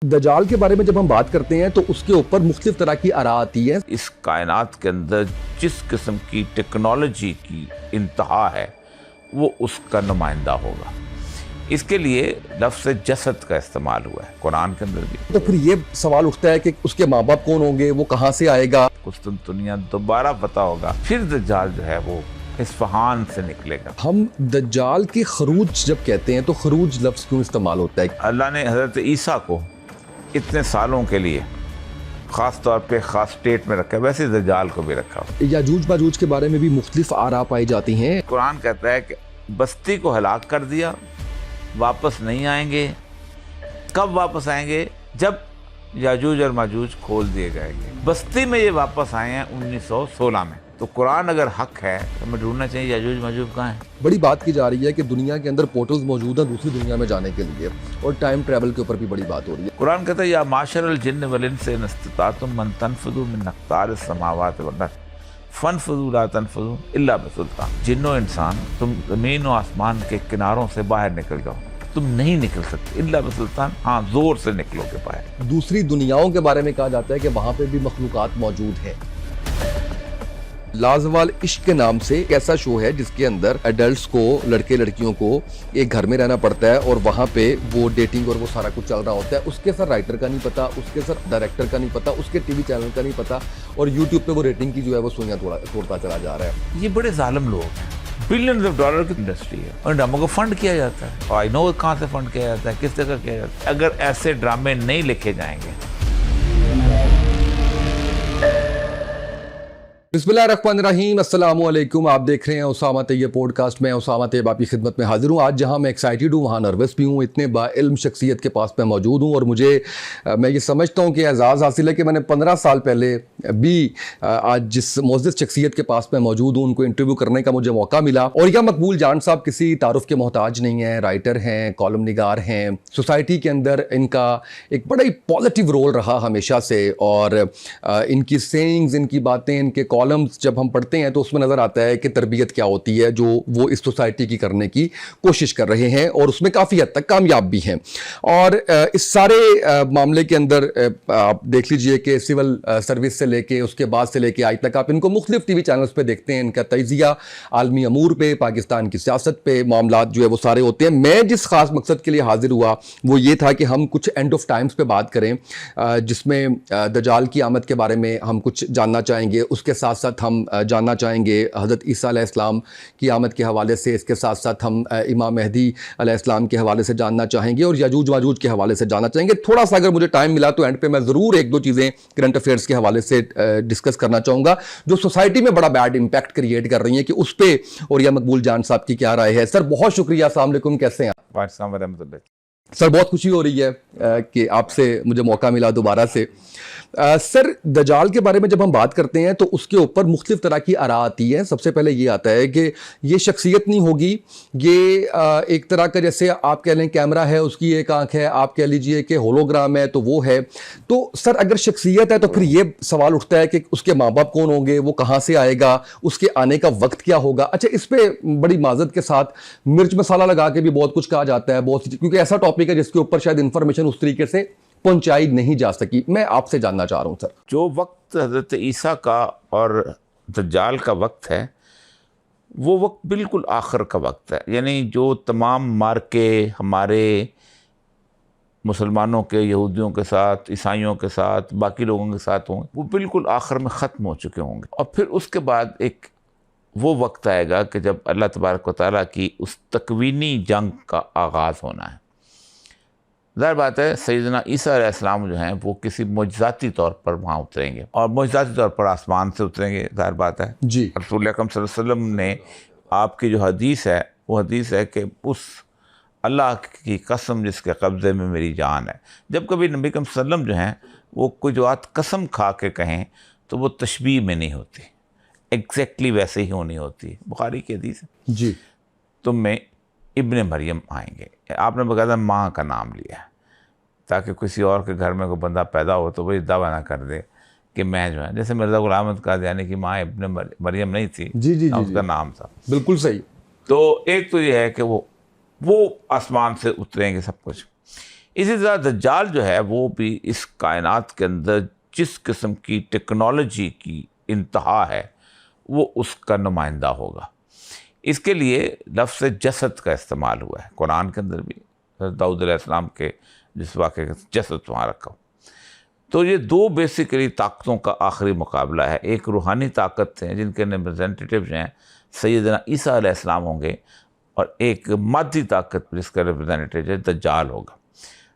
دجال کے بارے میں جب ہم بات کرتے ہیں تو اس کے اوپر مختلف طرح کی آراء آتی ہے۔ اس کائنات کے اندر جس قسم کی ٹیکنالوجی کی انتہا ہے وہ اس کا نمائندہ ہوگا۔ اس کے لیے لفظ جسد کا استعمال ہوا ہے قرآن کے اندر بھی۔ تو پھر یہ سوال اٹھتا ہے کہ اس کے ماں باپ کون ہوں گے، وہ کہاں سے آئے گا؟ قسطنطنیہ دوبارہ فتح ہوگا، پھر دجال جو ہے وہ اصفہان سے نکلے گا۔ ہم دجال کے خروج جب کہتے ہیں تو خروج لفظ کیوں استعمال ہوتا ہے؟ اللہ نے حضرت عیسیٰ کو اتنے سالوں کے لیے خاص طور پہ خاص اسٹیٹ میں رکھا ہے، ویسے دجال کو بھی رکھا۔ یاجوج ماجوج کے بارے میں بھی مختلف آراء پائی جاتی ہیں۔ قرآن کہتا ہے کہ بستی کو ہلاک کر دیا، واپس نہیں آئیں گے۔ کب واپس آئیں گے؟ جب یاجوج اور ماجوج کھول دیے جائیں گے۔ بستی میں یہ واپس آئے ہیں 1916 میں۔ تو قرآن اگر حق ہے تو ہمیں ڈھونڈنا چاہیے یاجوج ماجوج کہاں ہیں۔ بڑی بات کی جا رہی ہے کہ دنیا کے اندر پورٹلز موجود ہیں دوسری دنیا میں جانے کے لیے، اور ٹائم ٹریول کے اوپر بھی بڑی بات ہو رہی ہے۔ قرآن کہتا ہے یا معاشر الجن والانس ان استطعتم ان تنفذوا من اقطار السماوات والارض فانفذوا لا تنفذون الا بسلطان۔ جن و انسان تم زمین و آسمان کے کناروں سے باہر نکل جاؤ، تم نہیں نکل سکتے الا بسلطان، ہاں زور سے نکلو گے باہر۔ دوسری دنیاؤں کے بارے میں کہا جاتا ہے کہ وہاں پہ بھی مخلوقات موجود ہیں۔ لازوال عشق کے نام سے ایک ایسا شو ہے جس کے اندر ایڈلٹس کو، لڑکے لڑکیوں کو ایک گھر میں رہنا پڑتا ہے، اور وہاں پہ وہ ڈیٹنگ اور وہ سارا کچھ چل رہا ہوتا ہے۔ اس کے سر رائٹر کا نہیں پتا، اس کے سر ڈائریکٹر کا نہیں پتا، اس کے ٹی وی چینل کا نہیں پتا، اور یوٹیوب پہ وہ ریٹنگ کی جو ہے وہ سوئیاں توڑتا چلا جا رہا ہے۔ یہ بڑے ظالم لوگ ہیں، بلینز آف ڈالر کی انڈسٹری ہے، اور ڈراموں کو فنڈ کیا جاتا ہے، اور آئی نو کہاں سے فنڈ کیا جاتا ہے، کس طرح کیا جاتا ہے۔ اگر ایسے ڈرامے نہیں لکھے جائیں گے۔ بسم اللہ الرحمن الرحیم، السلام علیکم۔ آپ دیکھ رہے ہیں اسامہ طیب پوڈ کاسٹ میں اسامہ طیب آپ کی خدمت میں حاضر ہوں۔ آج جہاں میں ایکسائٹیڈ ہوں وہاں نروس بھی ہوں، اتنے با علم شخصیت کے پاس میں موجود ہوں، اور میں یہ سمجھتا ہوں کہ اعزاز حاصل ہے کہ میں نے 15 سال پہلے بھی آج جس معزز شخصیت کے پاس میں موجود ہوں ان کو انٹرویو کرنے کا مجھے موقع ملا۔ اور یہ مقبول جان صاحب کسی تعارف کے محتاج نہیں ہیں، رائٹر ہیں، کالم نگار ہیں۔ سوسائٹی کے اندر ان کا ایک بڑا ہی پازیٹیو رول رہا ہمیشہ سے، اور ان کی سینگز، ان کی باتیں، ان کے کالمز جب ہم پڑھتے ہیں تو اس میں نظر آتا ہے کہ تربیت کیا ہوتی ہے جو وہ اس سوسائٹی کی کرنے کی کوشش کر رہے ہیں، اور اس میں کافی حد تک کامیاب بھی ہیں۔ اور اس سارے معاملے کے اندر آپ دیکھ لیجئے کہ سول سروس سے لے کے اس کے بعد سے لے کے آج تک آپ ان کو مختلف ٹی وی چینلز پہ دیکھتے ہیں، ان کا تجزیہ عالمی امور پہ، پاکستان کی سیاست پہ معاملات جو ہے وہ سارے ہوتے ہیں۔ میں جس خاص مقصد کے لیے حاضر ہوا وہ یہ تھا کہ ہم کچھ اینڈ آف ٹائمز پہ بات کریں، جس میں دجال کی آمد کے بارے میں ہم کچھ جاننا چاہیں گے، اس کے ساتھ ساتھ ہم جاننا چاہیں گے حضرت عیسیٰ علیہ السلام کی آمد کے حوالے سے، اس کے ساتھ ساتھ ہم امام مہدی علیہ السلام کے حوالے سے جاننا چاہیں گے، اور یاجوج ماجوج کے حوالے سے جاننا چاہیں گے۔ تھوڑا سا اگر مجھے ٹائم ملا تو اینڈ پہ میں ضرور ایک دو چیزیں کرنٹ افیئرس کے حوالے سے ڈسکس کرنا چاہوں گا جو سوسائٹی میں بڑا بیڈ امپیکٹ کریٹ کر رہی ہیں، کہ اس پہ اور یہ مقبول جان صاحب کی کیا رائے ہے۔ سر بہت شکریہ، السلام علیکم، کیسے ہیں آپ؟ السلام ورحمۃ اللہ۔ سر بہت خوشی ہو رہی ہے کہ آپ سے مجھے موقع ملا دوبارہ سے۔ سر دجال کے بارے میں جب ہم بات کرتے ہیں تو اس کے اوپر مختلف طرح کی آراء آتی ہے۔ سب سے پہلے یہ آتا ہے کہ یہ شخصیت نہیں ہوگی، یہ ایک طرح کا جیسے آپ کہہ لیں کیمرہ ہے، اس کی ایک آنکھ ہے، آپ کہہ لیجئے کہ ہولوگرام ہے تو وہ ہے۔ تو سر اگر شخصیت ہے تو پھر یہ سوال اٹھتا ہے کہ اس کے ماں باپ کون ہوں گے، وہ کہاں سے آئے گا، اس کے آنے کا وقت کیا ہوگا۔ اچھا، اس پہ بڑی معذرت کے ساتھ مرچ مسالہ لگا کے بھی بہت کچھ کہا جاتا ہے، بہت سی، کیونکہ ایسا ٹاپک ہے جس کے اوپر شاید انفارمیشن اس طریقے سے پہنچائی نہیں جا سکی۔ میں آپ سے جاننا چاہ رہا ہوں سر، جو وقت حضرت عیسیٰ کا اور دجال کا وقت ہے وہ وقت بالکل آخر کا وقت ہے، یعنی جو تمام مارکے ہمارے مسلمانوں کے، یہودیوں کے ساتھ، عیسائیوں کے ساتھ، باقی لوگوں کے ساتھ ہوں گے، وہ بالکل آخر میں ختم ہو چکے ہوں گے، اور پھر اس کے بعد ایک وہ وقت آئے گا کہ جب اللہ تبارک و تعالیٰ کی اس تکوینی جنگ کا آغاز ہونا ہے۔ ظاہر بات ہے سیدنا عیسیٰ علیہ السلام جو ہیں وہ کسی معجزاتی طور پر وہاں اتریں گے، اور معجزاتی طور پر آسمان سے اتریں گے، ظاہر بات ہے۔ جی، رسول اکرم صلی اللہ علیہ وسلم نے آپ کی جو حدیث ہے وہ حدیث ہے کہ اس اللہ کی قسم جس کے قبضے میں میری جان ہے۔ جب کبھی نبی اکرم صلی اللہ علیہ وسلم جو ہیں وہ کوئی جو بات قسم کھا کے کہیں تو وہ تشبیہ میں نہیں ہوتی، ایگزیکٹلی ویسے ہی ہونی ہوتی ہے۔ بخاری کی حدیث ہے، جی، تم میں ابن مریم آئیں گے۔ آپ نے باقاعدہ ماں کا نام لیا ہے تاکہ کسی اور کے گھر میں کوئی بندہ پیدا ہو تو وہ یہ دعویٰ نہ کر دے کہ میں جو ہے، جیسے مرزا غلام احمد قادیانی کی ماں ابن مریم نہیں تھی، جی جی اس جی کا نام تھا۔ بالکل صحیح۔ تو ایک تو یہ ہے کہ وہ آسمان سے اتریں گے سب کچھ۔ اسی طرح دجال جو ہے وہ بھی اس کائنات کے اندر جس قسم کی ٹیکنالوجی کی انتہا ہے وہ اس کا نمائندہ ہوگا. اس کے لیے لفظ جسد کا استعمال ہوا ہے قرآن کے اندر بھی. حضرت داؤد علیہ السلام کے جس واقعے کا جسد وہاں رکھا ہو. تو یہ دو بیسیکلی طاقتوں کا آخری مقابلہ ہے. ایک روحانی طاقت ہے جن کے ریپرزینٹیٹیو جو ہیں سیدنا عیسیٰ علیہ السلام ہوں گے, اور ایک مادی طاقت جس کا ریپرزینٹیٹیو دجال ہوگا,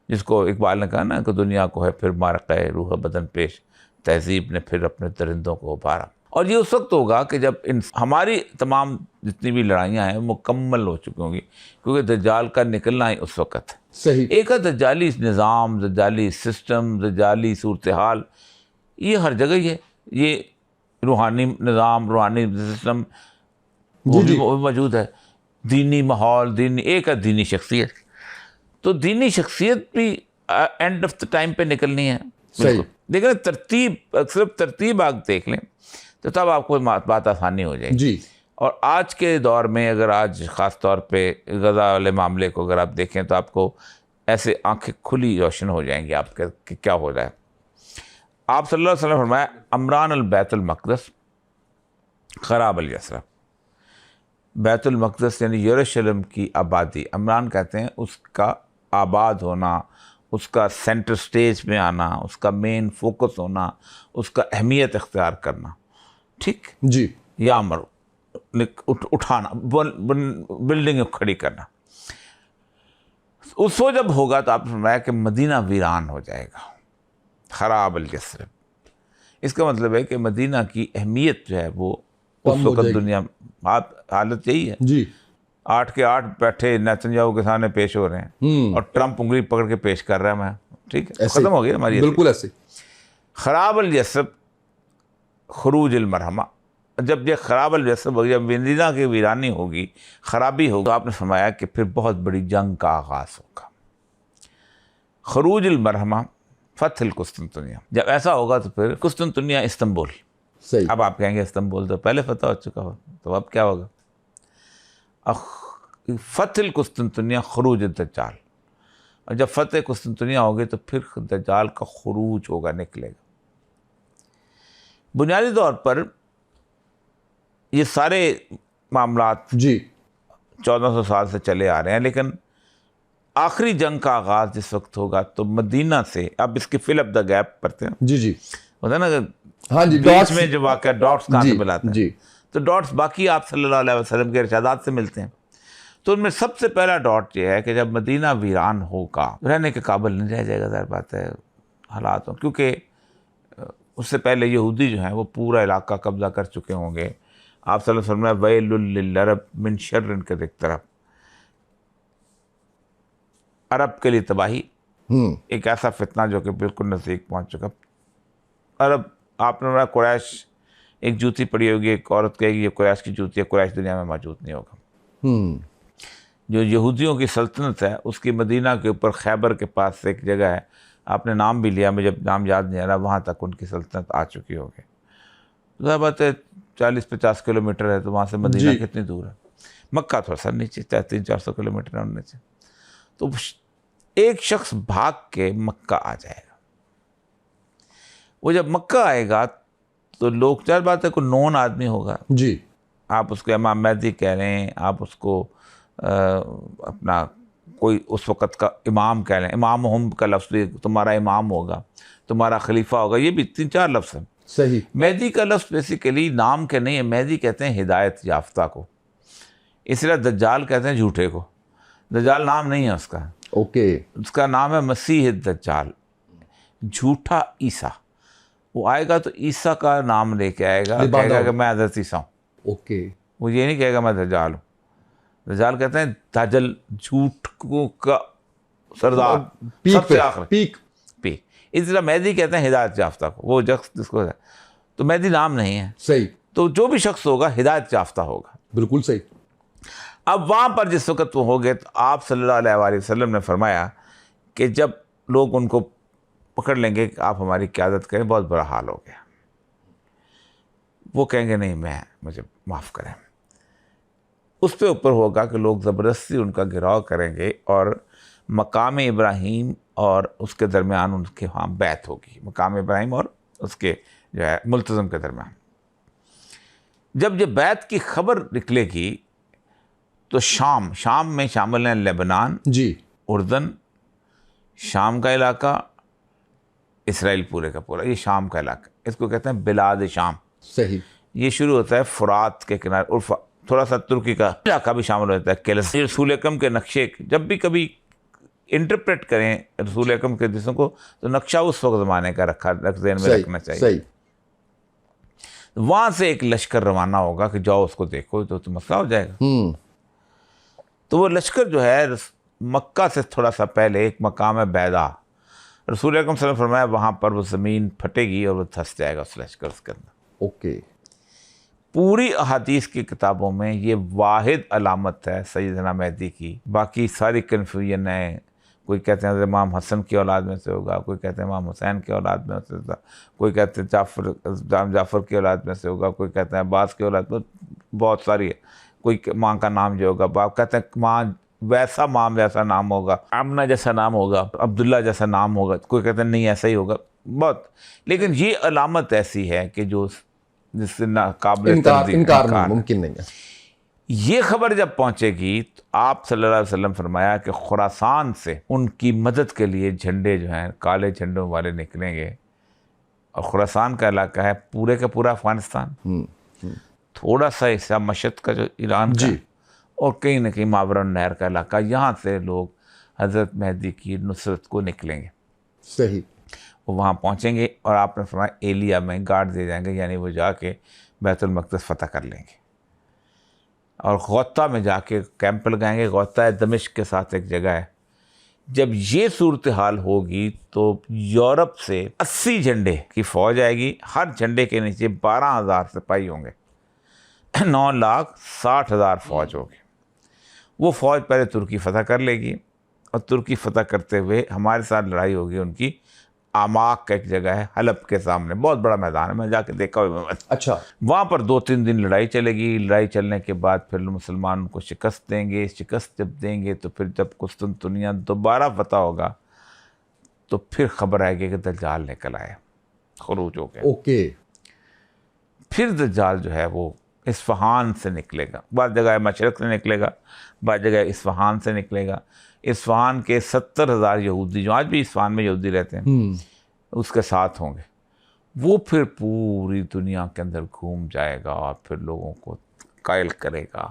جس کو اقبال نے کہا نا کہ دنیا کو ہے پھر مارقہ روح بدن پیش, تہذیب نے پھر اپنے درندوں کو ابھارا. اور یہ اس وقت ہوگا کہ جب ہماری تمام جتنی بھی لڑائیاں ہیں مکمل ہو چکی ہوں گی, کیونکہ دجال کا نکلنا ہی اس وقت ہے. صحیح. ایک ہے دجالی نظام, دجالی سسٹم, دجالی صورتحال, یہ ہر جگہ ہی ہے. یہ روحانی نظام, روحانی سسٹم وہ بھی موجود ہے. دینی ماحول, ایک ہے دینی شخصیت. تو دینی شخصیت بھی اینڈ آف دا ٹائم پہ نکلنی ہے. صحیح. لیکن ترتیب, صرف ترتیب آپ دیکھ لیں تو تب آپ کو بات آسانی ہو جائے گی. جی. اور آج کے دور میں اگر آج خاص طور پہ غزہ والے معاملے کو اگر آپ دیکھیں تو آپ کو ایسے آنکھیں کھلی روشن ہو جائیں گی آپ کے کہ کیا ہو رہا ہے. آپ صلی اللہ علیہ وسلم فرمایا عمران البیت المقدس خراب الیسرا. بیت المقدس یعنی یروشلم کی آبادی, عمران کہتے ہیں اس کا آباد ہونا, اس کا سینٹر سٹیج میں آنا, اس کا مین فوکس ہونا, اس کا اہمیت اختیار کرنا. ٹھیک جی. یا امر اٹھانا, بلڈنگ کھڑی کرنا. اس وقت جب ہوگا تو آپ نے فرمایا کہ مدینہ ویران ہو جائے گا, خراب الیسرب. اس کا مطلب ہے کہ مدینہ کی اہمیت جو ہے وہ اس وقت دنیا حالت یہی ہے. جی. 8 کے 8 بیٹھے نیتنیاہو کے سامنے پیش ہو رہے ہیں اور ٹرمپ انگلی پکڑ کے پیش کر رہا ہے. میں ٹھیک ہے, ختم ہو گئی ہماری. بالکل ایسے. خراب الیسرب خروج المرحمہ. جب یہ خراب الیسرب ہوگی, جب مدینہ کی ویرانی ہوگی, خرابی ہوگا, آپ نے فرمایا کہ پھر بہت بڑی جنگ کا آغاز ہوگا. خروج المرحمہ فتح القسطنطنیہ. جب ایسا ہوگا تو پھر قسطنطنیہ استنبول. صحیح. اب آپ کہیں گے استنبول تو پہلے فتح ہو چکا ہو, تو اب کیا ہوگا؟ فتح القسطنطنیہ خروج الدجال. اور جب فتح قسطنطنیہ ہوگی تو پھر دجال کا خروج ہوگا, نکلے گا. بنیادی طور پر یہ سارے معاملات جی 1400 سال سے چلے آ رہے ہیں, لیکن آخری جنگ کا آغاز جس وقت ہوگا تو مدینہ سے, اب اس کی فل اپ دا گیپ پڑھتے ہیں. جی جی ہوتا ہے نا کہ ہاں جی, بیچ میں جو واقعہ ڈاٹس کہاں سے ملاتے ہیں. جی. تو ڈاٹس باقی آپ صلی اللہ علیہ وسلم کے ارشادات سے ملتے ہیں. تو ان میں سب سے پہلا ڈاٹ یہ ہے کہ جب مدینہ ویران ہوگا, رہنے کے قابل نہیں رہ جائے گا, ظاہر بات ہے حالات ہوں, کیونکہ اس سے پہلے یہودی جو ہیں وہ پورا علاقہ قبضہ کر چکے ہوں گے. آپ صلی اللہ علیہ وسلم ویل للعرب من شر کے ایک طرف, عرب کے لیے تباہی, ایک ایسا فتنہ جو کہ بالکل نزدیک پہنچ چکا. عرب, آپ نے قریش, ایک جوتی پڑی ہوگی, ایک عورت کہے گی یہ قریش کی جوتی ہے, قریش دنیا میں موجود نہیں ہوگا. جو یہودیوں کی سلطنت ہے اس کی مدینہ کے اوپر خیبر کے پاس ایک جگہ ہے, آپ نے نام بھی لیا, مجھے نام یاد نہیں آ رہا, وہاں تک ان کی سلطنت آ چکی ہوگی. ظاہر بات ہے 40-50 کلومیٹر ہے, تو وہاں سے مدینہ کتنی دور ہے؟ مکہ تھوڑا سا نیچے, 300-400 کلومیٹر ہے نیچے. تو ایک شخص بھاگ کے مکہ آ جائے گا. وہ جب مکہ آئے گا تو لوگ, چار بات ہے, کوئی نون آدمی ہوگا. جی. آپ اس کو امام مہدی کہہ لیں, آپ اس کو اپنا کوئی اس وقت کا امام کہہ لیں, امام ہم کا لفظ بھی تمہارا امام ہوگا, تمہارا خلیفہ ہوگا, یہ بھی 3-4 لفظ ہیں. صحیح. مہدی کا لفظ بیسیکلی نام کے نہیں ہے, مہدی کہتے ہیں ہدایت یافتہ کو. اس لیے دجال کہتے ہیں جھوٹے کو. دجال نام نہیں ہے اس کا. اوکے. اس کا نام ہے مسیح الدجال, جھوٹا عیسیٰ. وہ آئے گا تو عیسیٰ کا نام لے کے آئے گا, کہے گا کہ میں حضرت عیسیٰ ہوں. اوکے. وہ یہ نہیں کہے گا میں دجال ہوں. دجال کہتے ہیں دجل, جھوٹ کا سردار, سب سے آخر پیک. اس طرح مہدی کہتے ہیں ہدایت یافتہ کو, وہ جس کو, تو مہدی نام نہیں ہے. صحیح. تو جو بھی شخص ہوگا ہدایت یافتہ ہوگا. بالکل صحیح. اب وہاں پر جس وقت وہ ہو گئے تو آپ صلی اللہ علیہ وسلم نے فرمایا کہ جب لوگ ان کو پکڑ لیں گے کہ آپ ہماری قیادت کریں, بہت برا حال ہو گیا. وہ کہیں گے نہیں, مجھے معاف کریں. اس پہ اوپر ہوگا کہ لوگ زبردستی ان کا گھراؤ کریں گے اور مقام ابراہیم اور اس کے درمیان ان کے وہاں بیعت ہوگی، مقام ابراہیم اور اس کے جو ہے ملتزم کے درمیان. جب یہ بیعت کی خبر نکلے گی تو شام میں شامل ہیں لبنان، جی، اردن، شام کا علاقہ، اسرائیل پورے کا پورا، یہ شام کا علاقہ، اس کو کہتے ہیں بلاد شام. صحیح. یہ شروع ہوتا ہے فرات کے کنارے، اور تھوڑا سا ترکی کا علاقہ بھی شامل ہوتا ہے، کیلس. رسول اکرم کے نقشے جب بھی کبھی انٹرپریٹ کریں رسول اکرم کے حدیثوں کو تو نقشہ اس وقت زمانے کا ذہن میں رکھنا چاہیے. صحیح. وہاں سے ایک لشکر روانہ ہوگا کہ جاؤ اس کو دیکھو تو مسئلہ ہو جائے گا. تو وہ لشکر جو ہے مکہ سے تھوڑا سا پہلے ایک مقام ہے بیدا، رسول اکرم صلی اللہ علیہ وسلم فرمایا وہاں پر وہ زمین پھٹے گی اور وہ دھس جائے گا اس لشکر اس کے اندر. اوکے. پوری احادیث کی کتابوں میں یہ واحد علامت ہے سیدنا مہدی کی. باقی ساری کنفیوژن ہے، کوئی کہتے ہیں امام حسن کی اولاد میں سے ہوگا، کوئی کہتے ہیں امام حسین کی اولاد میں سے ہوگا، کوئی کہتے ہیں جعفر کی اولاد میں سے ہوگا، کوئی کہتے ہیں عباس کی اولاد میں، بہت ساری ہے. کوئی ماں کا نام جو ہوگا، باپ کہتے ہیں ماں ویسا ماں جیسا نام ہوگا، آمنہ جیسا نام ہوگا، عبداللہ جیسا نام ہوگا، کوئی کہتے ہیں نہیں ایسا ہی ہوگا بہت. لیکن یہ علامت ایسی ہے کہ جو جس سے قابل تردید انکار ممکن نہیں ہے. یہ خبر جب پہنچے گی تو آپ صلی اللہ علیہ وسلم فرمایا کہ خراسان سے ان کی مدد کے لیے جھنڈے جو ہیں کالے جھنڈوں والے نکلیں گے. اور خراسان کا علاقہ ہے پورے کا پورا افغانستان، تھوڑا سا حصہ مشہد کا جو ایران کا، اور کہیں نہ کہیں ماورا النہر کا علاقہ. یہاں سے لوگ حضرت مہدی کی نصرت کو نکلیں گے. صحیح. وہ وہاں پہنچیں گے اور آپ نے فرمایا ایلیا میں گارڈ دے جائیں گے، یعنی وہ جا کے بیت المقدس فتح کر لیں گے. اور غوطہ میں جا کے کیمپ لگائیں گے. غوطہ دمشق کے ساتھ ایک جگہ ہے. جب یہ صورتحال ہوگی تو یورپ سے 80 جھنڈے کی فوج آئے گی، ہر جھنڈے کے نیچے 12,000 سپاہی ہوں گے، 9,60,000 فوج ہوگی. وہ فوج پہلے ترکی فتح کر لے گی، اور ترکی فتح کرتے ہوئے ہمارے ساتھ لڑائی ہوگی ان کی. آماک کا ایک جگہ ہے حلب کے سامنے، بہت بڑا میدان ہے، میں جا کے دیکھا ہوئے. اچھا. وہاں پر 2-3 دن لڑائی چلے گی. لڑائی چلنے کے بعد پھر مسلمان ان کو شکست دیں گے. شکست جب دیں گے تو پھر جب قسطنطنیہ دوبارہ فتح ہوگا تو پھر خبر آئے گی کہ دجال نکل آئے، خروج ہو گیا. اوکے. پھر دجال جو ہے وہ اصفہان سے نکلے گا. بعض جگہ مشرق سے نکلے گا، بعض جگہ اصفہان سے نکلے گا. اصفہان کے 70,000 یہودی جو آج بھی اصفہان میں یہودی رہتے ہیں اس کے ساتھ ہوں گے. وہ پھر پوری دنیا کے اندر گھوم جائے گا اور پھر لوگوں کو قائل کرے گا.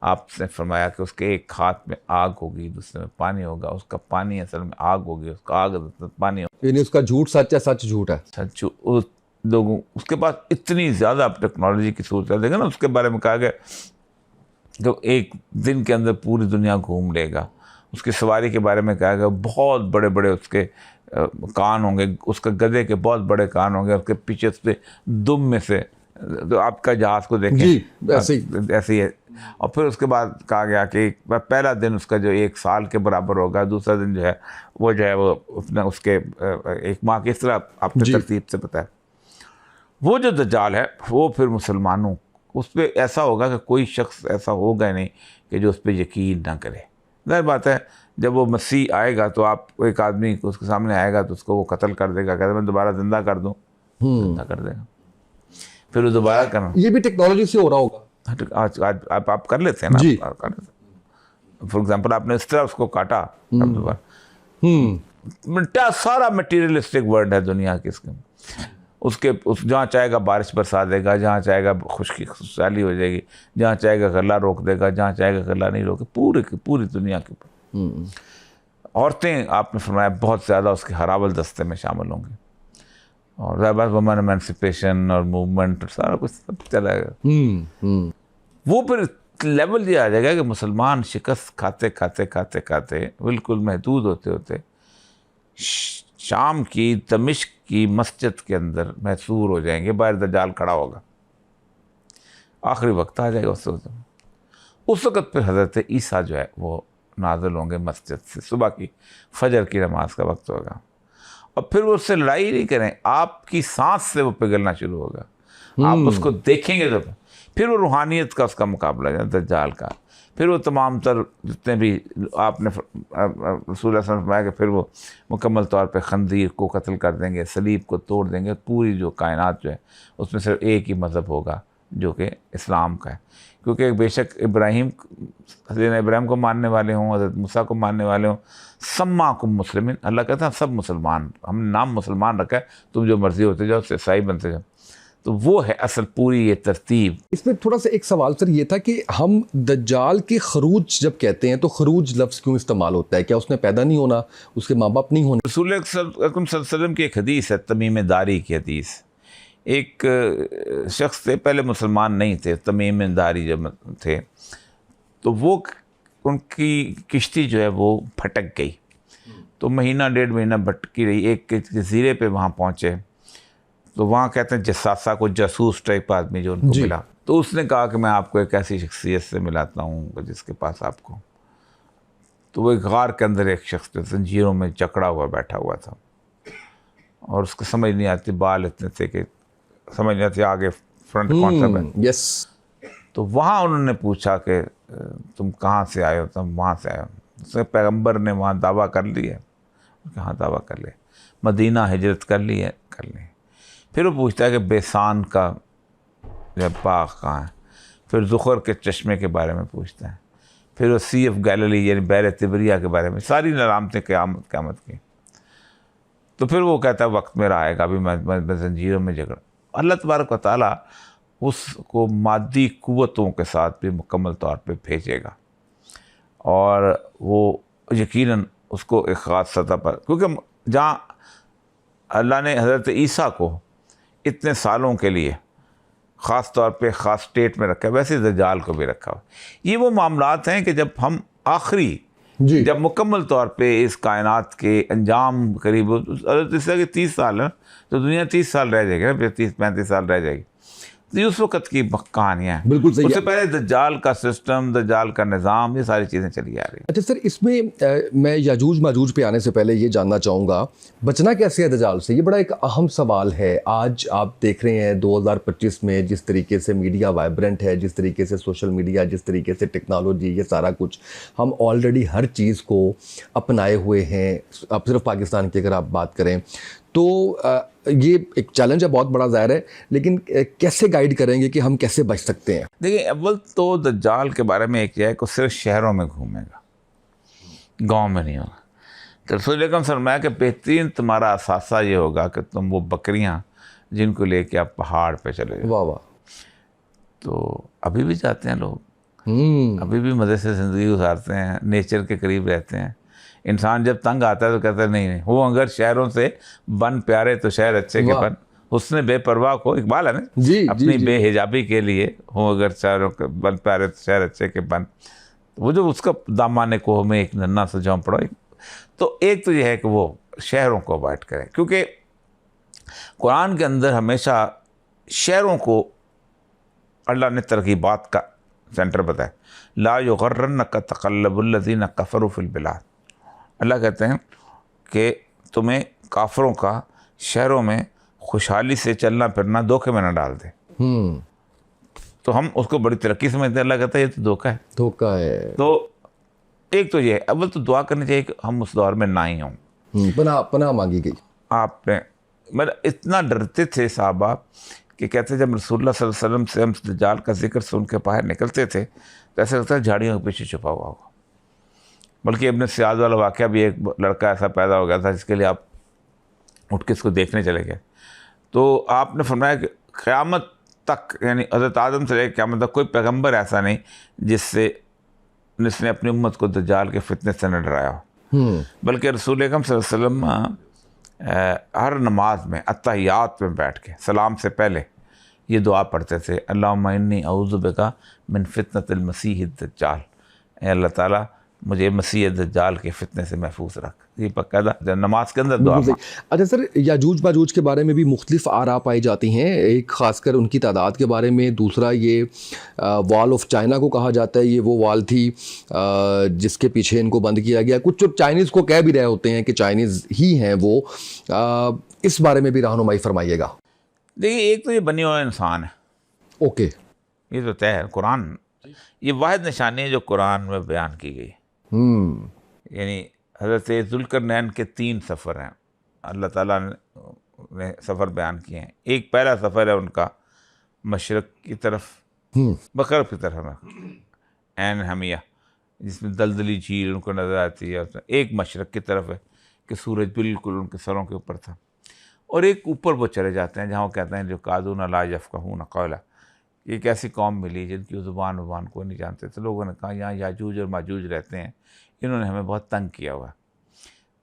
آپ نے فرمایا کہ اس کے ایک ہاتھ میں آگ ہوگی، دوسرے میں پانی ہوگا. اس کا پانی اصل میں آگ ہوگی، اس کا آگ اصل میں پانی ہوگا. یعنی اس کا جھوٹ سچ ہے، سچ جھوٹ ہے. سچ. لوگوں اس کے پاس اتنی زیادہ ٹیکنالوجی کی صورت ہے. دیکھیں نا اس کے بارے میں کہا گیا کہ ایک دن کے اندر پوری دنیا گھوم لے گا. اس کی سواری کے بارے میں کہا گیا بہت بڑے بڑے اس کے کان ہوں گے، اس کے گدھے کے بہت بڑے کان ہوں گے، اس کے پیچھے اس پہ دم میں سے آپ کا جہاز کو دیکھیں جی ایسے ہی ہے. اور پھر اس کے بعد کہا گیا کہ پہلا دن اس کا جو 1 سال کے برابر ہوگا، دوسرا دن جو ہے وہ اس کے 1 ماہ کی. اس طرح آپ نے ترتیب سے بتایا. وہ جو دجال ہے وہ پھر مسلمانوں اس پہ ایسا ہوگا کہ کوئی شخص ایسا ہوگا نہیں کہ جو اس پہ یقین نہ کرے. ظاہر بات ہے جب وہ مسیح آئے گا تو آپ ایک آدمی اس کے سامنے آئے گا تو اس کو وہ قتل کر دے گا، کہتے میں دوبارہ زندہ کر دوں، زندہ کر دے گا، پھر وہ دوبارہ کرنا. یہ بھی ٹیکنالوجی سے ہو رہا ہوگا. آج آپ کر لیتے ہیں نا. جی. فار ایگزامپل آپ نے اس طرح اس کو کاٹا، سارا مٹیریلسٹک ورلڈ ہے دنیا کی. اس کے جہاں چاہے گا بارش برسا دے گا، جہاں چاہے گا خشکی خوشحالی ہو جائے گی، جہاں چاہے گا غلہ روک دے گا، جہاں چاہے گا غلہ نہیں روکے. پوری دنیا کے اوپر عورتیں آپ نے فرمایا بہت زیادہ اس کے ہراول دستے میں شامل ہوں گی. اور ظاہر بات وومن ایمنسپیشن اور موومنٹ سارا کچھ سب چلا گا. وہ پھر لیول یہ آ جائے گا کہ مسلمان شکست کھاتے بالکل محدود ہوتے شام کی دمشق کی مسجد کے اندر محصور ہو جائیں گے. باہر دجال کھڑا ہوگا، آخری وقت آ جائے گا. اس وقت پھر حضرت عیسیٰ جو ہے وہ نازل ہوں گے مسجد سے. صبح کی فجر کی نماز کا وقت ہوگا، اور پھر وہ اس سے لڑائی نہیں کریں، آپ کی سانس سے وہ پگھلنا شروع ہوگا. آپ اس کو دیکھیں گے تو پھر وہ روحانیت کا اس کا مقابلہ ہے دجال کا. پھر وہ تمام تر جتنے بھی آپ نے رسول اللہ صلی اللہ علیہ وسلم نے فرمایا کہ پھر وہ مکمل طور پہ خنزیر کو قتل کر دیں گے، صلیب کو توڑ دیں گے، پوری جو کائنات جو ہے اس میں صرف ایک ہی مذہب ہوگا جو کہ اسلام کا ہے. کیونکہ بے شک حضرت ابراہیم کو ماننے والے ہوں، حضرت موسیٰ کو ماننے والے ہوں، سماکم مسلمین، اللہ کہتا ہے سب مسلمان، ہم نے نام مسلمان رکھا ہے، تم جو مرضی ہوتے جاؤ، عیسائی بنتے جاؤ. تو وہ ہے اصل پوری یہ ترتیب. اس میں تھوڑا سا ایک سوال سر یہ تھا کہ ہم دجال کے خروج جب کہتے ہیں تو خروج لفظ کیوں استعمال ہوتا ہے؟ کیا اس نے پیدا نہیں ہونا، اس کے ماں باپ نہیں ہونے؟ رسول اکرم صلی اللہ علیہ وسلم کی ایک حدیث ہے، تمیم داری کی حدیث. ایک شخص تھے، پہلے مسلمان نہیں تھے، تمیم داری جب تھے، تو وہ ان کی کشتی جو ہے وہ پھٹک گئی. تو مہینہ ڈیڑھ مہینہ بھٹکی رہی. ایک جزیرے پہ وہاں پہنچے تو وہاں کہتے ہیں جساسہ کو، جاسوس ٹائپ آدمی جو ان کو ملا. تو اس نے کہا کہ میں آپ کو ایک ایسی شخصیت سے ملاتا ہوں جس کے پاس آپ کو. تو وہ ایک غار کے اندر ایک شخص جو زنجیروں میں جکڑا ہوا بیٹھا ہوا تھا، اور اس کو سمجھ نہیں آتی، بال اتنے تھے کہ سمجھ نہیں آتی آگے فرنٹ کون سا ہے. یس. تو وہاں انہوں نے پوچھا کہ تم کہاں سے آئے ہو؟ تم وہاں سے آئے ہو. اس نے پیغمبر نے وہاں دعویٰ کر لی ہے. کہاں دعویٰ کر لے؟ مدینہ ہجرت کر لی ہے. کر لی. پھر وہ پوچھتا ہے کہ بیسان کا باغ کہاں ہے. پھر ذخر کے چشمے کے بارے میں پوچھتا ہے. پھر وہ سی آف گیلیلی یعنی بحر تبریہ کے بارے میں، ساری علامتیں قیامت کی. تو پھر وہ کہتا ہے وقت میرا آئے گا، ابھی میں زنجیروں میں جکڑا. اللہ تبارک و تعالیٰ اس کو مادی قوتوں کے ساتھ بھی مکمل طور پہ بھیجے گا، اور وہ یقیناً اس کو ایک خاص سطح پر، کیونکہ جہاں اللہ نے حضرت عیسیٰ کو اتنے سالوں کے لیے خاص طور پہ خاص اسٹیٹ میں رکھا ہے، ویسے دجال کو بھی رکھا ہوا. یہ وہ معاملات ہیں کہ جب ہم آخری جب مکمل طور پہ اس کائنات کے انجام قریب، حضرت عیسیٰ کے 30 سال ہیں تو دنیا 30 سال رہ جائے گی نا، پھر 30-35 سال رہ جائے گی. تو یہ اس وقت کی کہانیاں ہیں. بالکل صحیح. اس سے پہلے دجال کا سسٹم، دجال کا نظام، یہ ساری چیزیں چلی آ رہی ہیں. اچھا سر، اس میں میں یاجوج ماجوج پہ آنے سے پہلے یہ جاننا چاہوں گا بچنا کیسے ہے دجال سے؟ یہ بڑا ایک اہم سوال ہے. آج آپ دیکھ رہے ہیں 2025 میں جس طریقے سے میڈیا وائبرنٹ ہے، جس طریقے سے سوشل میڈیا، جس طریقے سے ٹیکنالوجی، یہ سارا کچھ ہم آلریڈی ہر چیز کو اپنائے ہوئے ہیں. اب صرف پاکستان کی اگر آپ بات کریں تو یہ ایک چیلنج ہے بہت بڑا ظاہر ہے، لیکن کیسے گائیڈ کریں گے کہ ہم کیسے بچ سکتے ہیں؟ دیکھیں، اول تو دجال کے بارے میں ایک یہ ہے کہ صرف شہروں میں گھومے گا، گاؤں میں نہیں ہوگا. تو رسول اکرم صلی اللہ علیہ وسلم کہ بہترین تمہارا اثاثہ یہ ہوگا کہ تم وہ بکریاں جن کو لے کے آپ پہاڑ پہ چلے جاؤ. واہ واہ. تو ابھی بھی جاتے ہیں لوگ، ابھی بھی مزے سے زندگی گزارتے ہیں، نیچر کے قریب رہتے ہیں. انسان جب تنگ آتا ہے تو کہتا ہے نہیں وہ اگر شہروں سے بن پیارے تو شہر اچھے کے بن. حسن بے پرواہ کو اقبال ہے نا، اپنی بے حجابی کے لیے ہوں اگر شہروں کے بن پیارے تو شہر اچھے کے بن. وہ جو اس کا دامان کوہ میں ایک ننا سا جھونپڑا پڑا. تو ایک تو یہ ہے کہ وہ شہروں کو اوائڈ کریں، کیونکہ قرآن کے اندر ہمیشہ شہروں کو اللہ نے ترغیبات کا سینٹر بتایا. لا یغرنک تقلب الذین کفروا فی البلاد. اللہ کہتے ہیں کہ تمہیں کافروں کا شہروں میں خوشحالی سے چلنا پھرنا دھوکے میں نہ ڈال دے. تو ہم اس کو بڑی ترقی سمجھتے ہیں. اللہ کہتا ہے یہ تو دھوکہ ہے، دھوکہ ہے. تو ایک تو یہ ہے، اول تو دعا کرنی چاہیے کہ ہم اس دور میں نہ ہی ہوں. پناہ مانگی گئی. آپ نے مطلب اتنا ڈرتے تھے صحابہ کہ کہتے جب رسول اللہ صلی اللہ علیہ وسلم سے ہم دجال کا ذکر سن کے باہر نکلتے تھے تو ایسا لگتا ہے جھاڑیوں کے پیچھے چھپا ہوا ہوگا. بلکہ ابن سیاد والا واقعہ بھی، ایک لڑکا ایسا پیدا ہو گیا تھا جس کے لیے آپ اٹھ کے اس کو دیکھنے چلے گئے. تو آپ نے فرمایا کہ قیامت تک، یعنی حضرت آدم سے لے کے قیامت تک کوئی پیغمبر ایسا نہیں جس نے اپنی امت کو دجال کے فتنے سے نہ ڈرایا ہو. بلکہ رسول اکرم صلی اللہ علیہ وسلم ہر نماز میں اتحیات میں بیٹھ کے سلام سے پہلے یہ دعا پڑھتے تھے، اللہم انی اعوذ بک من فتنۃ المسیح الدجال. اے اللہ تعالیٰ مجھے مسیح دجال کے فتنے سے محفوظ رکھ. یہ باقاعدہ نماز کے اندر دعا. اچھا سر، یاجوج ماجوج کے بارے میں بھی مختلف آراء پائی جاتی ہیں. ایک خاص کر ان کی تعداد کے بارے میں، دوسرا یہ وال آف چائنا کو کہا جاتا ہے، یہ وہ وال تھی جس کے پیچھے ان کو بند کیا گیا. کچھ چائنیز کو کہہ بھی رہے ہوتے ہیں کہ چائنیز ہی ہیں وہ. اس بارے میں بھی رہنمائی فرمائیے گا. دیکھیے، ایک تو یہ بنی ہوا انسان ہے، اوکے، یہ تو طے ہے. قرآن یہ واحد نشانی ہے جو قرآن میں بیان کی گئی. یعنی حضرت ذوالقرنین کے 3 سفر ہیں اللہ تعالیٰ نے سفر بیان کیے ہیں. ایک پہلا سفر ہے ان کا مشرق کی طرف، مغرب کی طرف ہے، عین حمیہ جس میں دلدلی جھیل ان کو نظر آتی ہے. ایک مشرق کی طرف ہے کہ سورج بالکل ان کے سروں کے اوپر تھا، اور ایک اوپر وہ چلے جاتے ہیں جہاں وہ کہتے ہیں جو قادون لا یفقہون قولا، ایک ایسی قوم ملی جن کی زبان کو نہیں جانتے تھے. لوگوں نے کہا یہاں یاجوج اور ماجوج رہتے ہیں، انہوں نے ہمیں بہت تنگ کیا ہوا ہے،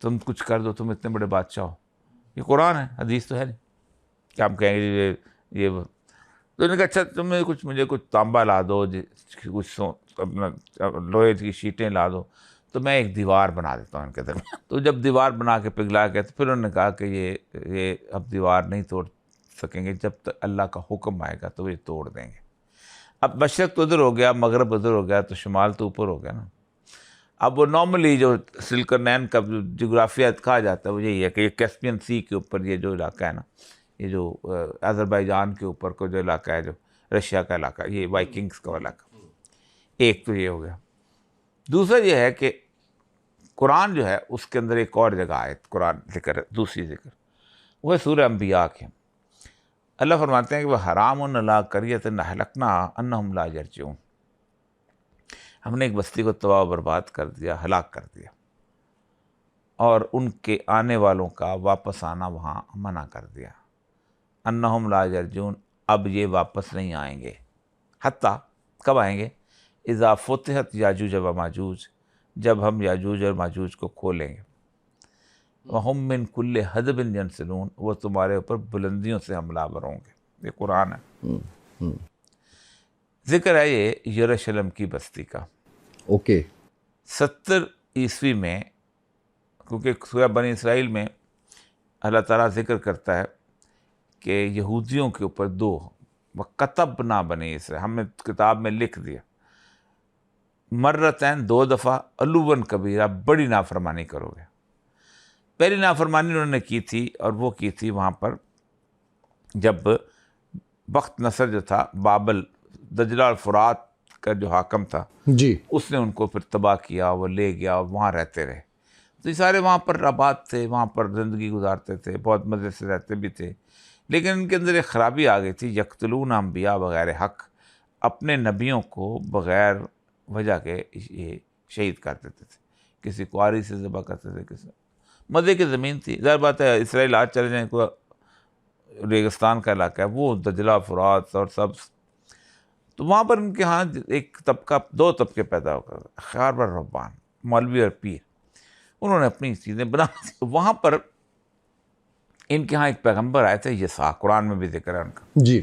تم کچھ کر دو، تم اتنے بڑے بادشاہ ہو. یہ قرآن ہے، حدیث تو ہے نہیں. کیا ہم کہیں گے یہ تو انہوں نے کہا اچھا مجھے کچھ تانبا لا دو، کچھ اپنا لوہے کی شیٹیں لا دو تو میں ایک دیوار بنا دیتا ہوں ان کے درمیان. تو جب دیوار بنا کے پگھلا کے تو پھر انہوں نے کہا کہ یہ اب دیوار نہیں توڑ سکیں گے، جب تک اللہ کا حکم آئے گا تو یہ توڑ دیں گے. اب مشرق تو ادھر ہو گیا، مغرب ادھر ہو گیا، تو شمال تو اوپر ہو گیا نا. اب وہ نارملی جو ذوالقرنین کا جغرافیہ کہا جاتا ہے وہ یہی ہے کہ یہ کیسپین سی کے اوپر یہ جو علاقہ ہے نا، یہ جو آذربائیجان کے اوپر کو جو علاقہ ہے، جو رشیا کا علاقہ، یہ وائکنگز کا علاقہ. ایک تو یہ ہو گیا. دوسرا یہ ہے کہ قرآن جو ہے اس کے اندر ایک اور جگہ آیت قرآن ذکر ہے، دوسری ذکر، وہ ہے سورہ انبیاء کے. اللہ فرماتے ہیں کہ وہ حرام علی قریۃ اہلکناھا انہم لا یرجعون، ہم نے ایک بستی کو تباہ و برباد کر دیا، ہلاک کر دیا، اور ان کے آنے والوں کا واپس آنا وہاں منع کر دیا. انہم لا یرجعون، اب یہ واپس نہیں آئیں گے. حتیٰ کب آئیں گے؟ اذا فتحت یاجوج و ماجوج، جب ہم یاجوج اور ماجوج کو کھولیں گے. وہم من کل حدب ینسلون، وہ تمہارے اوپر بلندیوں سے حملہ آور ہوں گے. یہ قرآن ہے. ذکر ہے یہ یروشلم کی بستی کا. اوکے. 70 عیسوی میں، کیونکہ سورہ بنی اسرائیل میں اللہ تعالیٰ ذکر کرتا ہے کہ یہودیوں کے اوپر 2 وَكَتَبْنَا بنی اسرائیل، ہم نے کتاب میں لکھ دیا، مرتین 2 دفعہ، علواً کبیرہ، بڑی نافرمانی کرو گے. پہلی نافرمانی انہوں نے کی تھی، اور وہ کی تھی وہاں پر جب بخت نصر جو تھا، بابل دجلہ اور فرات کا جو حاکم تھا جی، اس نے ان کو پھر تباہ کیا، وہ لے گیا اور وہاں رہتے رہے. تو یہ سارے وہاں پر آباد تھے، وہاں پر زندگی گزارتے تھے، بہت مزے سے رہتے بھی تھے. لیکن ان کے اندر ایک خرابی آ گئی تھی، یقتلون انبیاء بغیر حق، اپنے نبیوں کو بغیر وجہ کے یہ شہید کر دیتے تھے. کسی کو آری سے ذبح کرتے تھے، کسی مزے کی زمین تھی. ظاہر بات ہے اسرائیل آج چلے جائیں، کوئی ریگستان کا علاقہ ہے، وہ دجلہ فرات اور سبز. تو وہاں پر ان کے ہاں ایک طبقہ، 2 طبقے پیدا ہو کر، خیار اور رہبان، مولوی اور پیر، انہوں نے اپنی چیزیں بنا دی. وہاں پر ان کے ہاں ایک پیغمبر آئے تھے، یسوع، قرآن میں بھی ذکر ہے ان کا. جی.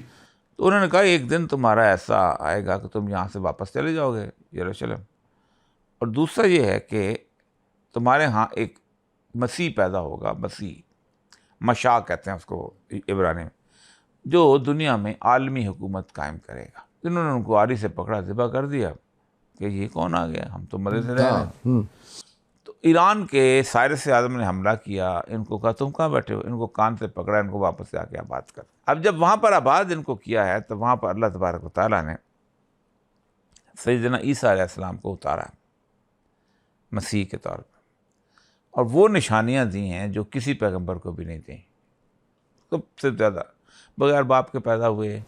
تو انہوں نے کہا ایک دن تمہارا ایسا آئے گا کہ تم یہاں سے واپس چلے جاؤ گے یروشلم. اور دوسرا یہ ہے کہ تمہارے ہاں ایک مسیح پیدا ہوگا، مسیح، مشاء کہتے ہیں اس کو عبرانی میں، جو دنیا میں عالمی حکومت قائم کرے گا. انہوں نے ان کو آری سے پکڑا، ذبح کر دیا کہ یہ کون آ گیا، ہم تو مزے سے رہ رہے ہیں. تو ایران کے سائرس اعظم نے حملہ کیا، ان کو کہا تم کہاں بیٹھے ہو، ان کو کان سے پکڑا، ان کو واپس سے آ کے آباد کر. اب جب وہاں پر آباد ان کو کیا ہے تو وہاں پر اللہ تبارک و تعالیٰ نے سیدنا عیسیٰ علیہ السلام کو اتارا مسیح کے طور پر، اور وہ نشانیاں دی ہیں جو کسی پیغمبر کو بھی نہیں دیں. سب سے زیادہ بغیر باپ کے پیدا ہوئے،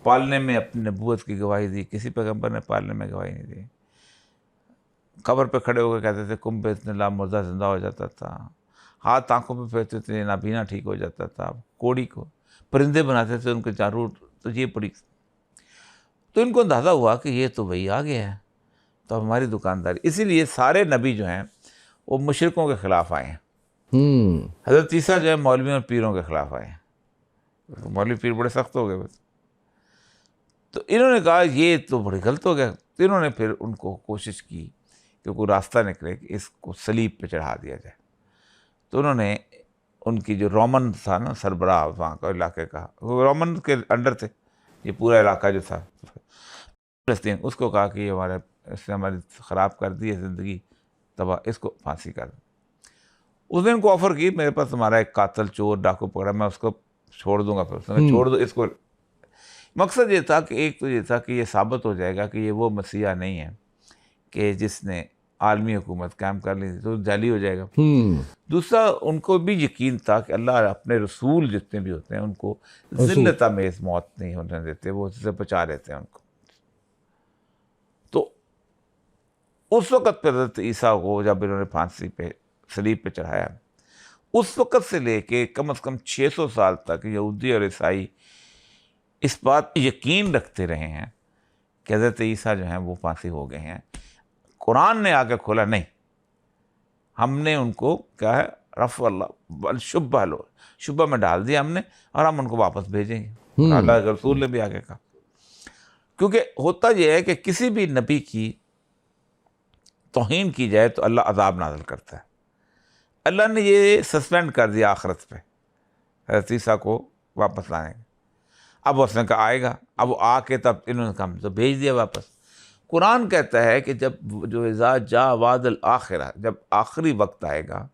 پالنے میں اپنی نبوت کی گواہی دی، کسی پیغمبر نے پالنے میں گواہی نہیں دی. قبر پہ کھڑے ہو کے کہتے تھے کم بإذن اللہ، مردہ زندہ ہو جاتا تھا. ہاتھ آنکھوں پہ پھیرتے تھے، نابینا ٹھیک ہو جاتا تھا. کوڑی کو پرندے بناتے تھے، ان کے چاروں. تو یہ پڑی، تو ان کو اندازہ ہوا کہ یہ تو وہی آ گیا ہے، تو ہماری دکانداری. اسی لیے سارے نبی جو ہیں وہ مشرکوں کے خلاف آئے ہیں. حضرت عیسیٰ جو ہے مولویوں اور پیروں کے خلاف آئے ہیں. مولوی پیر بڑے سخت ہو گئے بس. تو انہوں نے کہا یہ تو بڑی غلط ہو گیا. تو انہوں نے پھر ان کو کوشش کی کہ کوئی راستہ نکلے کہ اس کو صلیب پہ چڑھا دیا جائے. تو انہوں نے ان کی جو رومن تھا نا سربراہ وہاں کا علاقے کا، وہ رومن کے انڈر تھے یہ پورا علاقہ جو تھا فلسطین، اس کو کہا کہ یہ اس نے ہماری خراب کر دی ہے زندگی تباہ، اس کو پھانسی کر. اس نے ان کو آفر کی میرے پاس تمہارا ایک قاتل چور ڈاکو پکڑا، میں اس کو چھوڑ دوں گا. پھر اس نے چھوڑ دو اس کو. مقصد یہ تھا کہ ایک تو یہ تھا کہ یہ ثابت ہو جائے گا کہ یہ وہ مسیحا نہیں ہے کہ جس نے عالمی حکومت قائم کر لی تو جعلی ہو جائے گا. دوسرا ان کو بھی یقین تھا کہ اللہ اپنے رسول جتنے بھی ہوتے ہیں ان کو ذلت آمیز موت نہیں ہونے دیتے، وہ اس سے بچا لیتے ہیں ان کو. تو اس وقت پہ حضرت عیسیٰ کو جب انہوں نے پھانسی پہ صلیب پہ چڑھایا، اس وقت سے لے کے کم از کم 600 سال تک یہودی اور عیسائی اس بات پہ یقین رکھتے رہے ہیں کہ حضرت عیسیٰ جو ہیں وہ پھانسی ہو گئے ہیں. قرآن نے آگے کھولا نہیں، ہم نے ان کو کیا ہے رفع اللہ شبہ میں ڈال دیا ہم نے، اور ہم ان کو واپس بھیجیں گے. اللہ کے رسول نے بھی آگے کہا. کیونکہ ہوتا یہ ہے کہ کسی بھی نبی کی توہین کی جائے تو اللہ عذاب نازل کرتا ہے. اللہ نے یہ سسپینڈ کر دیا آخرت پہ حضرت عیسیٰ کو واپس لانے کا. اب اس نے کہا آئے گا، اب وہ آ کے تب انہوں نے کہا تو بھیج دیا واپس. قرآن کہتا ہے کہ جب جو اذا جاء وعد الآخرہ، جب آخری وقت آئے گا،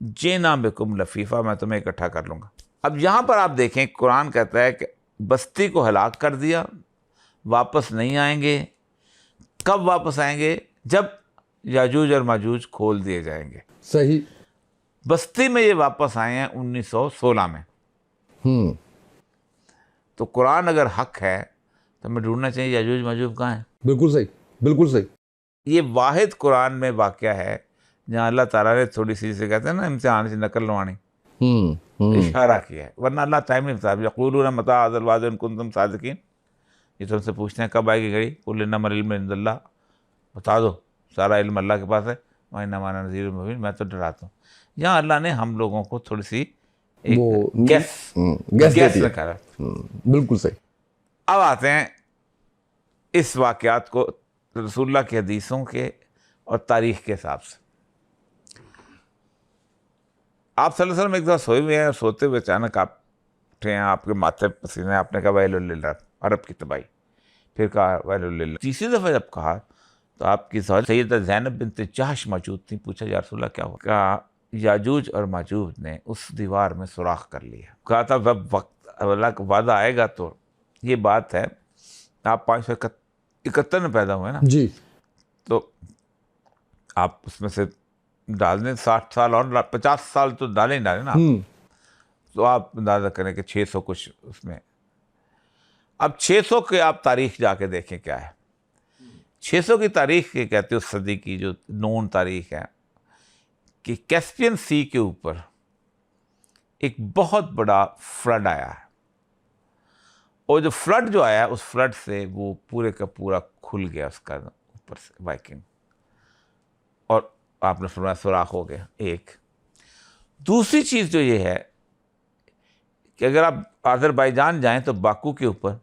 جینا بکم لفیفہ، میں تمہیں اکٹھا کر لوں گا. اب یہاں پر آپ دیکھیں قرآن کہتا ہے کہ بستی کو ہلاک کر دیا، واپس نہیں آئیں گے. کب واپس آئیں گے؟ جب یاجوج اور ماجوج کھول دیے جائیں گے. صحیح. بستی میں یہ واپس آئے ہیں 1916 میں. تو قرآن اگر حق ہے تو ہمیں ڈھونڈنا چاہیے یاجوج ماجوج کہاں ہیں. بالکل صحیح، بالکل صحیح. یہ واحد قرآن میں واقعہ ہے جہاں اللہ تعالیٰ نے تھوڑی سی جسے کہتے ہیں نا امتحان سے نقل لوانی اشارہ کیا ہے، ورنہ اللہ ٹائم نہیں بتا. یقولون متى هذا الوعد ان کنتم صادقین، یہ تم سے پوچھتے ہیں کب آئے گی گھڑی. قل انما العلم عند اللہ، بتا دو سارا علم اللہ کے پاس ہے. وانما انا نذیر مبین، میں تو ڈراتا ہوں. یہاں اللہ نے ہم لوگوں کو تھوڑی سی گیس کرا. بالکل صحیح. اب آتے ہیں اس واقعات کو رسول اللہ کی حدیثوں کے اور تاریخ کے حساب سے. آپ صلی اللہ علیہ وسلم ایک دفعہ سوئے ہوئے ہیں، سوتے ہوئے اچانک آپ اٹھے ہیں، آپ کے ماتھے پسینے، آپ نے کہا ویل للہ، عرب کی تباہی. پھر کہا ویل للہ. تیسری دفعہ جب کہا تو آپ کی سیدہ زینب بنت جحش موجود تھیں. پوچھا یا رسول اللہ کیا ہوا؟ کہا یاجوج اور ماجوج نے اس دیوار میں سوراخ کر لیا. کہا تھا جب وقت اللہ کا وعدہ آئے گا تو یہ بات ہے. آپ 571 میں پیدا ہوئے نا جی، تو آپ اس میں سے ڈال دیں 60 سال اور 50 سال تو ڈالیں ہی ڈالیں نا. تو آپ اندازہ کریں کہ 600 کچھ اس میں. اب 600 کے آپ تاریخ جا کے دیکھیں کیا ہے. 600 کی تاریخ یہ کہتے ہیں اس صدی کی جو نون تاریخ ہے کہ کیسپین سی کے اوپر ایک بہت بڑا فلڈ آیا ہے. اور جو فلڈ جو آیا اس فلڈ سے وہ پورے کا پورا کھل گیا اس کا اوپر سے وائکنگ، اور آپ نے فرمایا سوراخ ہو گیا. ایک دوسری چیز جو یہ ہے کہ اگر آپ آذربائیجان جائیں تو باکو کے اوپر،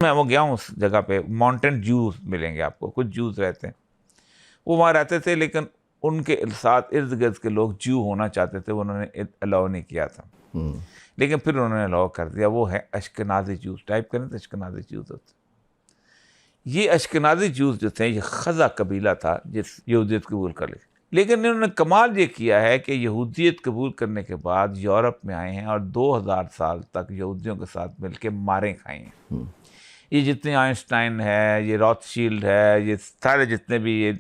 میں وہ گیا ہوں اس جگہ پہ، ماؤنٹین جوز ملیں گے آپ کو. کچھ جوز رہتے ہیں، وہ وہاں رہتے تھے لیکن ان کے ساتھ ارد گرد کے لوگ جو ہونا چاہتے تھے انہوں نے الاؤ نہیں کیا تھا، لیکن پھر انہوں نے الاؤ کر دیا. وہ ہے اشکنازی جوز. ٹائپ کریں تو اشکنازی جوز ہوتے. یہ اشکنازی جوز جو تھے یہ خزا قبیلہ تھا جس یہودیت قبول کر لی. لیکن انہوں نے کمال یہ کیا ہے کہ یہودیت قبول کرنے کے بعد یورپ میں آئے ہیں اور 2000 سال تک یہودیوں کے ساتھ مل کے ماریں کھائی ہیں. یہ جتنے آئنسٹائن ہے، یہ روتھ شیلڈ ہے، یہ سارے جتنے بھی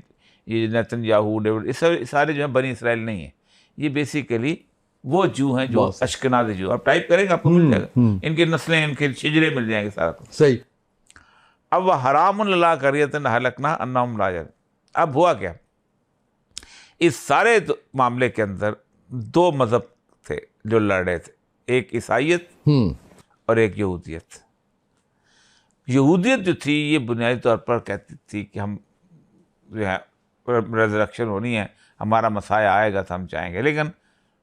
یہ نیتن یاہو، یہ سارے جو ہیں بنی اسرائیل نہیں ہیں. یہ بیسیکلی وہ جو ہیں جو اشکنازی جو. آپ ٹائپ کریں گے آپ کو مل جائے گا، ان کی نسلیں، ان کے شجرے مل جائیں گے سارا کچھ. صحیح. اب وہ حرام اللہ قریۃ اہلکناھا انہم لا یرجعون. اب ہوا کیا؟ اس سارے معاملے کے اندر 2 مذہب تھے جو لڑ رہے تھے، ایک عیسائیت اور ایک یہودیت. یہودیت جو تھی یہ بنیادی طور پر کہتی تھی کہ ہم جو ہے ریزریکشن ہونی ہے، ہمارا مسایہ آئے گا تو ہم چاہیں گے. لیکن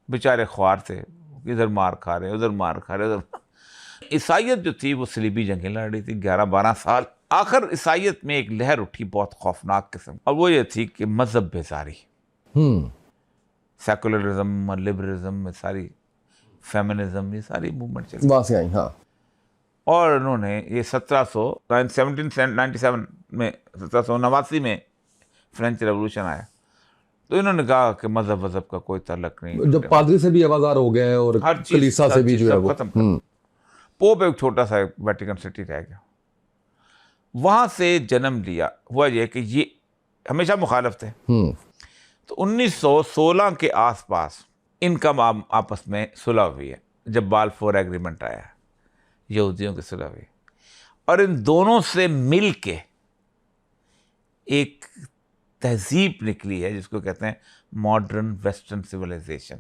بیچارے خوار تھے، ادھر مار کھا رہے ادھر مار کھا رہے ادھر. عیسائیت جو تھی وہ صلیبی جنگیں لڑ رہی تھی 11-12 سال. آخر عیسائیت میں ایک لہر اٹھی بہت خوفناک قسم، اور وہ یہ تھی کہ مذہب بیزاری، سیکولرزم اور لبرلزم، ساری فیمنزم، یہ ساری موومنٹ چلی وہاں سے آئی. ہاں. اور انہوں نے یہ 1797 میں 1789 میں فرینچ ریولوشن آیا تو انہوں نے کہا کہ مذہب کا کوئی تعلق نہیں. جب پادری سے بھی آوازار ہو گئے اور کلیسا سے بھی جو ہے وہ ختم کر. پوپ ایک چھوٹا سا ویٹیکن سٹی رہ گیا. وہاں سے جنم لیا. ہوا یہ کہ یہ ہمیشہ مخالف تھے. تو 1916 کے آس پاس ان کا آپس میں صلح ہوئی ہے, جب بالفور ایگریمنٹ آیا, یہودیوں کی صلح ہوئی, اور ان دونوں سے مل کے ایک تہذیب نکلی ہے جس کو کہتے ہیں ماڈرن ویسٹرن سویلائزیشن.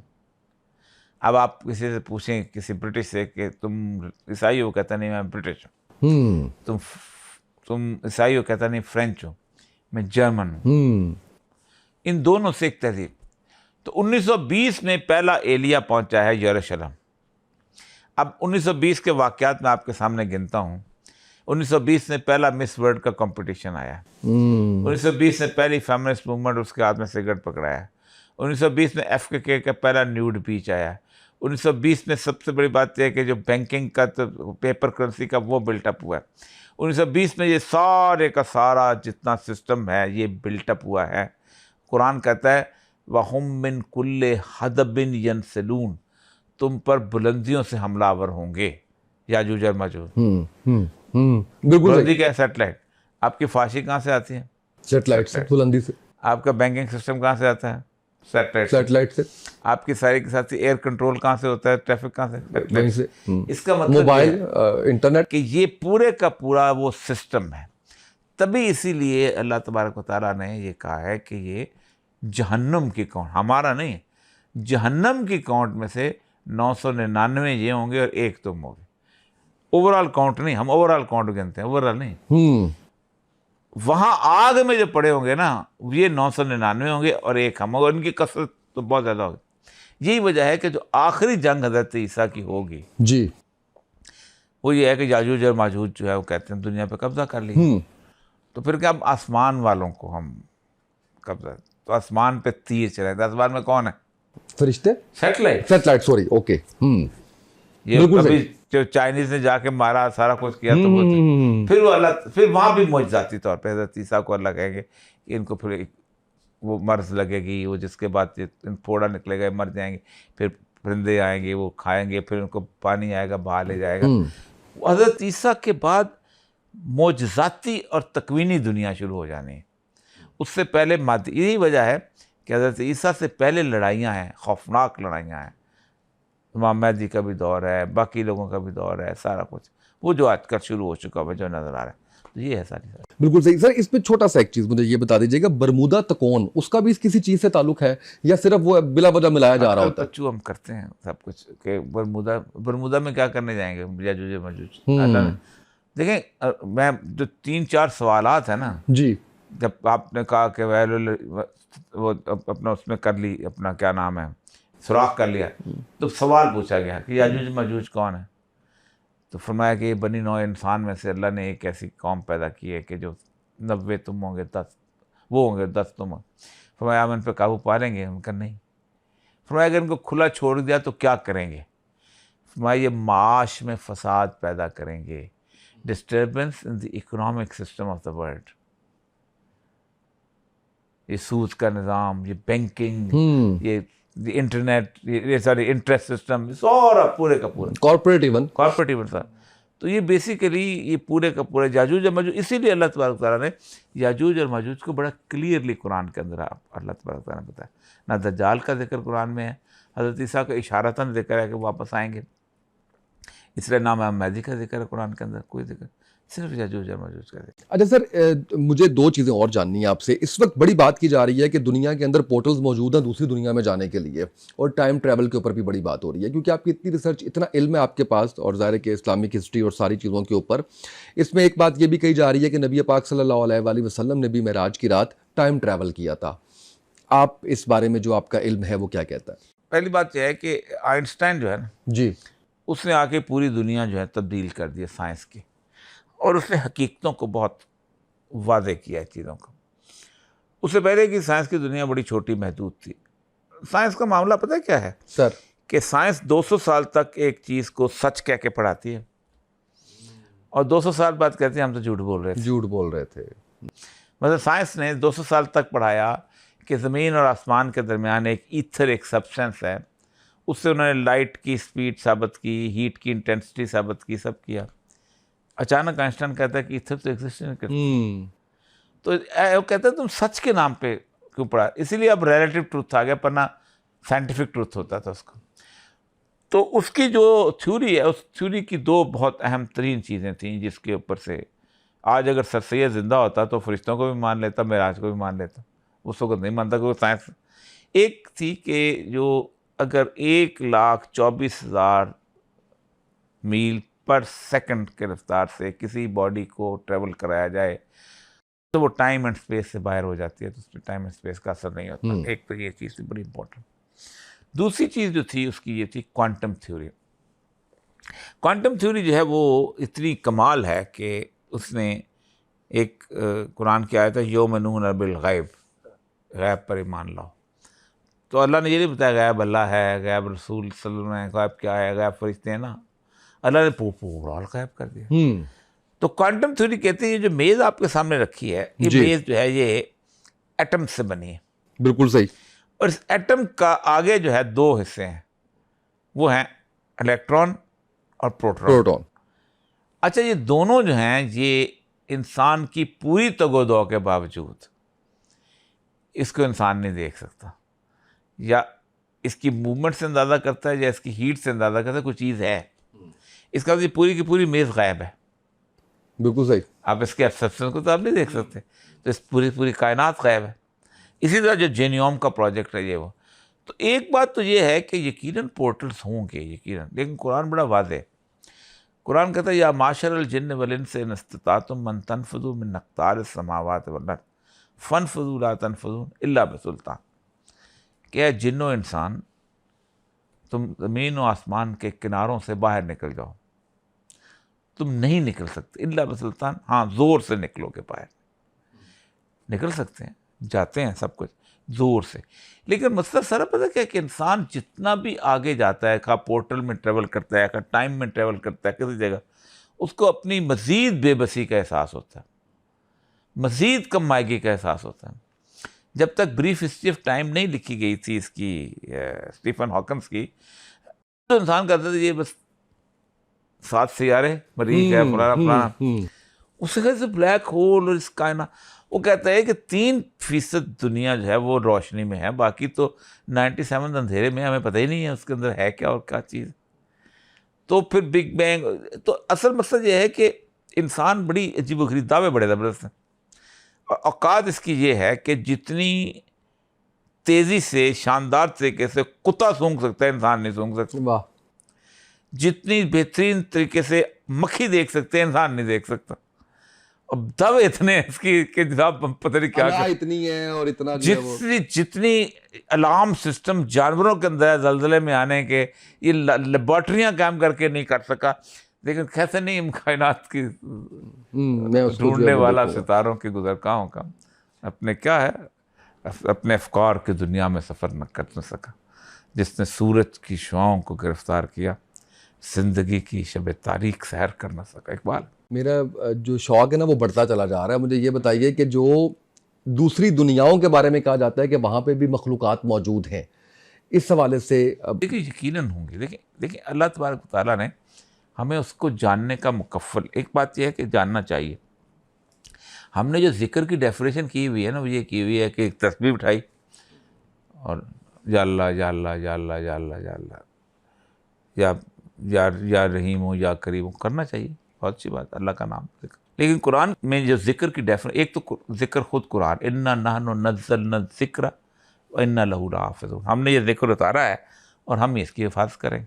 اب آپ کسی سے پوچھیں, کسی برٹش سے, کہ تم عیسائی ہو, کہتا نہیں میں برٹش ہوں. تم عیسائی ہو, کہتا نہیں فرینچ ہوں, میں جرمن ہوں. ان دونوں سے ایک تہذیب. تو 1920 میں پہلا ایلیا پہنچا ہے یروشلم. اب 1920 کے واقعات میں آپ کے سامنے گنتا ہوں. 1920 میں پہلا مس ورلڈ کا کمپٹیشن آیا. 1920 میں پہلی فیمنسٹ موومنٹ, اس کے ہاتھ میں سگریٹ پکڑایا. 1920 میں ایف کے کا پہلا نیوڈ بیچ آیا. 1920 میں سب سے بڑی بات یہ ہے کہ جو بینکنگ کا پیپر کرنسی کا وہ بلٹ اپ ہوا ہے. 1920 میں یہ سارے کا سارا جتنا سسٹم ہے یہ بلٹ اپ ہوا ہے. قرآن کہتا ہے وَهُمْ مِنْ كُلِّ حَدَبٍ يَنْسِلُونَ, تم پر بلندیوں سے حملہ آور ہوں گے. یاجوج اور ماجوج. بالکل بلندی کیا ہے؟ سیٹلائٹ. آپ کی فاشی کہاں سے آتی ہے؟ سیٹلائٹ سے, بلندی سے. آپ کا بینکنگ سسٹم کہاں سے آتا ہے؟ سیٹلائٹ سے. آپ کی ساری کے ساتھ ایئر کنٹرول کہاں سے ہوتا ہے؟ ٹریفک کہاں سے؟ وہیں سے. اس کا مطلب موبائل, انٹرنیٹ, کہ یہ پورے کا پورا وہ سسٹم ہے. تبھی اسی لیے اللہ تبارک و تعالیٰ نے یہ کہا ہے کہ یہ جہنم کی کاؤنٹ, ہمارا نہیں, جہنم کی کاؤنٹ میں سے 999 یہ ہوں گے اور ایک تم ہوگے. اوور آل کاؤنٹ نہیں, ہم اوور آل کاؤنٹ گنتے ہیں, اوور آل نہیں. وہاں آگ میں جو پڑے ہوں گے نا, یہ 999 ہوں گے اور ایک ہم, اور ان کی کثرت تو بہت زیادہ ہوگی. یہی وجہ ہے کہ جو آخری جنگ حضرت عیسیٰ کی ہوگی جی, وہ یہ ہے کہ یاجوج اور ماجوج جو ہے وہ کہتے ہیں دنیا پہ قبضہ کر لی. تو پھر کیا, اب آسمان والوں کو ہم قبضہ, تو آسمان پہ تیر چلے. آسمان میں کون ہے؟ فرشتے, سیٹلائٹ. Satellite, sorry, okay. یہ ابھی جو چائنیز نے جا کے مارا, سارا کچھ کیا, تو وہ پھر وہ اللہ, پھر وہاں بھی معجزاتی طور پہ حضرت عیسیٰ کو اللہ کہیں گے کہ ان کو پھر وہ مرض لگے گی, وہ جس کے بعد پھوڑا نکلے گا, مر جائیں گے, پھر پرندے آئیں گے, وہ کھائیں گے, پھر ان کو پانی آئے گا, بہا لے جائے گا. حضرت عیسیٰ کے بعد معجزاتی اور تکوینی دنیا شروع ہو جانی ہے. اس سے پہلے مادی. یہی وجہ ہے کہ حضرت عیسیٰ سے پہلے لڑائیاں ہیں, خوفناک لڑائیاں ہیں. امام مہدی کا بھی دور ہے, باقی لوگوں کا بھی دور ہے, سارا کچھ وہ جو آج کل شروع ہو چکا ہے, جو نظر آ رہا ہے. تو یہ ہے ساری. بالکل صحیح سر. اس پہ چھوٹا سا ایک چیز مجھے یہ بتا دیجیے گا, برمودا تکون, اس کا بھی کسی چیز سے تعلق ہے یا صرف وہ بلا وجہ ملایا جا رہا ہوتا ہے؟ بچوں ہم کرتے ہیں سب کچھ کہ برمودا میں کیا کرنے جائیں گے یاجوج ماجوج. دیکھیں, میں جو 3-4 سوالات ہیں نا, جی, جب آپ نے کہا کہ وہ اپنا اس میں کر لی, اپنا کیا نام ہے, سوراخ کر لیا, تو سوال پوچھا گیا کہ یاجوج ماجوج کون ہے؟ تو فرمایا کہ یہ بنی نوع انسان میں سے اللہ نے ایک ایسی قوم پیدا کی ہے کہ جو 90 تم ہوں گے, 10 وہ ہوں گے, 10 تم ہوں. فرمایا ہم ان پہ قابو پا لیں گے؟ ہم کہا نہیں. فرمایا اگر ان کو کھلا چھوڑ دیا تو کیا کریں گے؟ فرمایا یہ معاش میں فساد پیدا کریں گے, disturbance in the economic system of the world. یہ سود کا نظام, یہ بینکنگ, یہ انٹرنیٹ, یہ ساری انٹرسٹ سسٹم, سارا پورے کا پورا کارپوریٹ ایون تھا. تو یہ بیسیکلی یہ پورے کا پورا یاجوج اور ماجوج. اسی لیے اللہ تبارک تعالیٰ نے یاجوج اور ماجوج کو بڑا کلیئرلی قرآن کے اندر اللہ تبارک تعالیٰ نے بتایا. نہ دجال کا ذکر قرآن میں ہے, حضرت عیسیٰ کا اشارتاً ذکر ہے کہ واپس آئیں گے, اس لیے نام امام مہدی کا ذکر ہے قرآن کے اندر, کوئی ذکر صرف یاجوج اور ماجوج کا ذکر. اچھا سر, مجھے 2 چیزیں اور جاننی ہیں آپ سے. اس وقت بڑی بات کی جا رہی ہے کہ دنیا کے اندر پورٹلز موجود ہیں دوسری دنیا میں جانے کے لیے, اور ٹائم ٹریول کے اوپر بھی بڑی بات ہو رہی ہے, کیونکہ آپ کی اتنی ریسرچ, اتنا علم ہے آپ کے پاس, اور ظاہر ہے کہ اسلامک ہسٹری اور ساری چیزوں کے اوپر. اس میں ایک بات یہ بھی کہی جا رہی ہے کہ نبی پاک صلی اللہ علیہ وآلہ وسلم نے بھی معراج کی رات ٹائم ٹریول کیا تھا. آپ اس بارے میں جو آپ کا علم ہے وہ کیا کہتا ہے؟ پہلی بات یہ ہے کہ آئنسٹائن جو ہے نا جی, اس نے آ کے پوری دنیا جو ہے تبدیل کر دی سائنس کی, اور اس نے حقیقتوں کو بہت واضح کیا ہے چیزوں کو. اس سے پہلے کہ سائنس کی دنیا بڑی چھوٹی محدود تھی. سائنس کا معاملہ پتہ ہے کیا ہے سر؟ کہ سائنس 200 سال تک ایک چیز کو سچ کہہ کے پڑھاتی ہے, اور 200 سال بعد کہتے ہیں ہم تو جھوٹ بول رہے تھے. مطلب سائنس نے 200 سال تک پڑھایا کہ زمین اور آسمان کے درمیان ایک ایتھر, ایک سبسٹنس ہے, اس سے انہوں نے لائٹ کی اسپیڈ ثابت کی, ہیٹ کی انٹینسٹی ثابت کی, سب کیا. اچانک آئنسٹائن کہتا ہے کہ ایتھر تو ایگزسٹ نہیں کرتا. تو وہ کہتا ہے تم سچ کے نام پہ کیوں پڑھا, اسی لیے اب ریلیٹیو ٹروتھ آ گیا, پڑھنا سائنٹیفک ٹروتھ ہوتا تھا اس کا. تو اس کی جو تھیوری ہے, اس تھیوری کی دو بہت اہم ترین چیزیں تھیں جس کے اوپر سے آج اگر سر سید زندہ ہوتا تو فرشتوں کو بھی مان لیتا, معراج کو بھی مان لیتا. اس وقت نہیں مانتا کیونکہ سائنس ایک تھی کہ جو اگر 1,24,000 میل پر سیکنڈ کے رفتار سے کسی باڈی کو ٹریول کرایا جائے تو وہ ٹائم اینڈ اسپیس سے باہر ہو جاتی ہے, تو اس پہ ٹائم اینڈ اسپیس کا اثر نہیں ہوتا. ایک تو یہ چیز تھی بڑی امپورٹنٹ. دوسری چیز جو تھی اس کی یہ تھی کوانٹم تھیوری. کوانٹم تھیوری جو ہے وہ اتنی کمال ہے کہ اس نے ایک قرآن کی آیت ہے یؤمنون بالغیب, غیب پر ایمان لاؤ. تو اللہ نے یہ نہیں بتایا غیب اللہ ہے, غیب رسول صلی اللہ علیہ وسلم ہے, غیب کیا ہے, غیب فرشتے ہیں نا, اللہ نے پورا غیب کر دیا. تو کوانٹم تھیوری کہتے ہیں جو میز آپ کے سامنے رکھی ہے, یہ میز جو ہے یہ ایٹم سے بنی ہے. بالکل صحیح. اور اس ایٹم کا آگے جو ہے دو حصے ہیں, وہ ہیں الیکٹران اور پروٹون. اچھا یہ دونوں جو ہیں یہ انسان کی پوری تگ و دو کے باوجود اس کو انسان نہیں دیکھ سکتا, یا اس کی موومنٹ سے اندازہ کرتا ہے یا اس کی ہیٹ سے اندازہ کرتا ہے کوئی چیز ہے. اس کا یہ پوری کی پوری میز غائب ہے. بالکل صحیح. آپ اس کے سبسٹنس کو تو آپ نہیں دیکھ سکتے, تو اس پوری کائنات غائب ہے. اسی طرح جو جینیوم کا پروجیکٹ ہے یہ وہ. تو ایک بات تو یہ ہے کہ یقیناً پورٹلز ہوں گے یقیناً, لیکن قرآن بڑا واضح ہے. قرآن کہتا ہے یا معاشر الجن والانس ان استطعتم ان تنفذوا من اقطار السماوات والارض فانفذوا لا تنفذون الا بسلطان. کہ جن و انسان تم زمین و آسمان کے کناروں سے باہر نکل جاؤ, تم نہیں نکل سکتے الا بسلطان. ہاں زور سے نکلو گے باہر, نکل سکتے ہیں, جاتے ہیں سب کچھ زور سے. لیکن مسئلہ سارا پتہ کیا ہے کہ انسان جتنا بھی آگے جاتا ہے, کہا پورٹل میں ٹریول کرتا ہے, کہا ٹائم میں ٹریول کرتا ہے کسی جگہ, اس کو اپنی مزید بے بسی کا احساس ہوتا ہے, مزید کم مائگی کا احساس ہوتا ہے. جب تک بریف ہسٹری آف ٹائم نہیں لکھی گئی تھی اس کی اسٹیفن ہاکنس کی, تو انسان کہتا تھا یہ بس 7 سیارے مریخ ہے فلانا. اس سے کہتے بلیک ہول اور اس کائنات. وہ کہتا ہے کہ 3% دنیا جو ہے وہ روشنی میں ہے, باقی تو 97 اندھیرے میں, ہمیں پتہ ہی نہیں ہے اس کے اندر ہے کیا اور کیا چیز. تو پھر بگ بینگ. تو اصل مقصد یہ ہے کہ انسان بڑی عجیب و غریب دعوے بڑے زبردست ہیں. اوقات اس کی یہ ہے کہ جتنی تیزی سے شاندار طریقے سے کتا سونگھ سکتا ہے انسان نہیں سونگھ سکتا. واہ. جتنی بہترین طریقے سے مکھی دیکھ سکتے ہیں انسان نہیں دیکھ سکتا. اب دعوے اتنے ہیں اس کی کہ جناب پتہ نہیں کیا اتنی ہے اور اتنا جتنی الارم سسٹم جانوروں کے اندر ہے زلزلے میں آنے کے, یہ لیبارٹریاں کام کر کے نہیں کر سکا. لیکن کیسے نہیں کائنات کی ڈھونڈنے والا ستاروں کے گزرگاہوں کا اپنے کیا ہے اپنے افکار کی دنیا میں سفر نہ کر نہ سکا. جس نے سورج کی شعاؤں کو گرفتار کیا, زندگی کی شب تاریک سیر کر نہ سکا. اقبال میرا جو شوق ہے نا وہ بڑھتا چلا جا رہا ہے. مجھے یہ بتائیے کہ جو دوسری دنیاؤں کے بارے میں کہا جاتا ہے کہ وہاں پہ بھی مخلوقات موجود ہیں, اس حوالے سے دیکھیں یقیناً ہوں گے. دیکھیں اللہ تبارک و تعالیٰ نے ہمیں اس کو جاننے کا مکفل. ایک بات یہ ہے کہ جاننا چاہیے. ہم نے جو ذکر کی ڈیفینیشن کی ہوئی ہے نا وہ یہ کی ہوئی ہے کہ ایک تسبیح اٹھائی اور یا اللہ یا اللہ یا اللہ یا اللہ یا اللہ یا رحیم ہو یا کریم ہو کرنا چاہیے. بہت اچھی بات, اللہ کا نام ذکر. لیکن قرآن میں جو ذکر کی ڈیفینیشن, ایک تو ذکر خود قرآن, انا نحن نزلنا الذکر وانا لہ لحافظون, ہم نے یہ ذکر اتارا ہے اور ہم اس کی حفاظت کریں.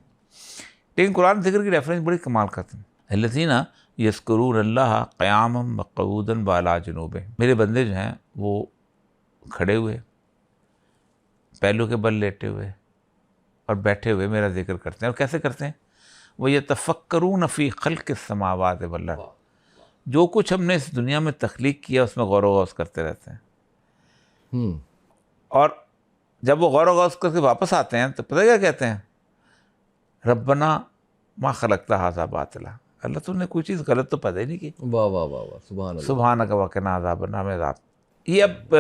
لیکن قرآن ذکر کی ریفرنس بڑی کمال کرتے ہیں. الذین یذکرون اللہ قیاما وقعودا وعلی جنوبہم. میرے بندے جو ہیں وہ کھڑے ہوئے, پہلو کے بل لیٹے ہوئے اور بیٹھے ہوئے میرا ذکر کرتے ہیں. اور کیسے کرتے ہیں؟ وَيَتَفَكَّرُونَ فِي خَلْقِ السَّمَاوَاتِ وَالْأَرْضِ. جو کچھ ہم نے اس دنیا میں تخلیق کیا اس میں غور و غوص کرتے رہتے ہیں. اور جب وہ غور و غوص کر کے واپس آتے ہیں تو پتہ کیا کہتے ہیں؟ ربنا ما خلقت ھذا باطلا. اللہ تو نے کوئی چیز غلط تو پیدا ہی نہیں کی. واہ واہ واہ واہ, سبحان اللہ. سبحانک وقنا عذاب النار. عذاب یہ اب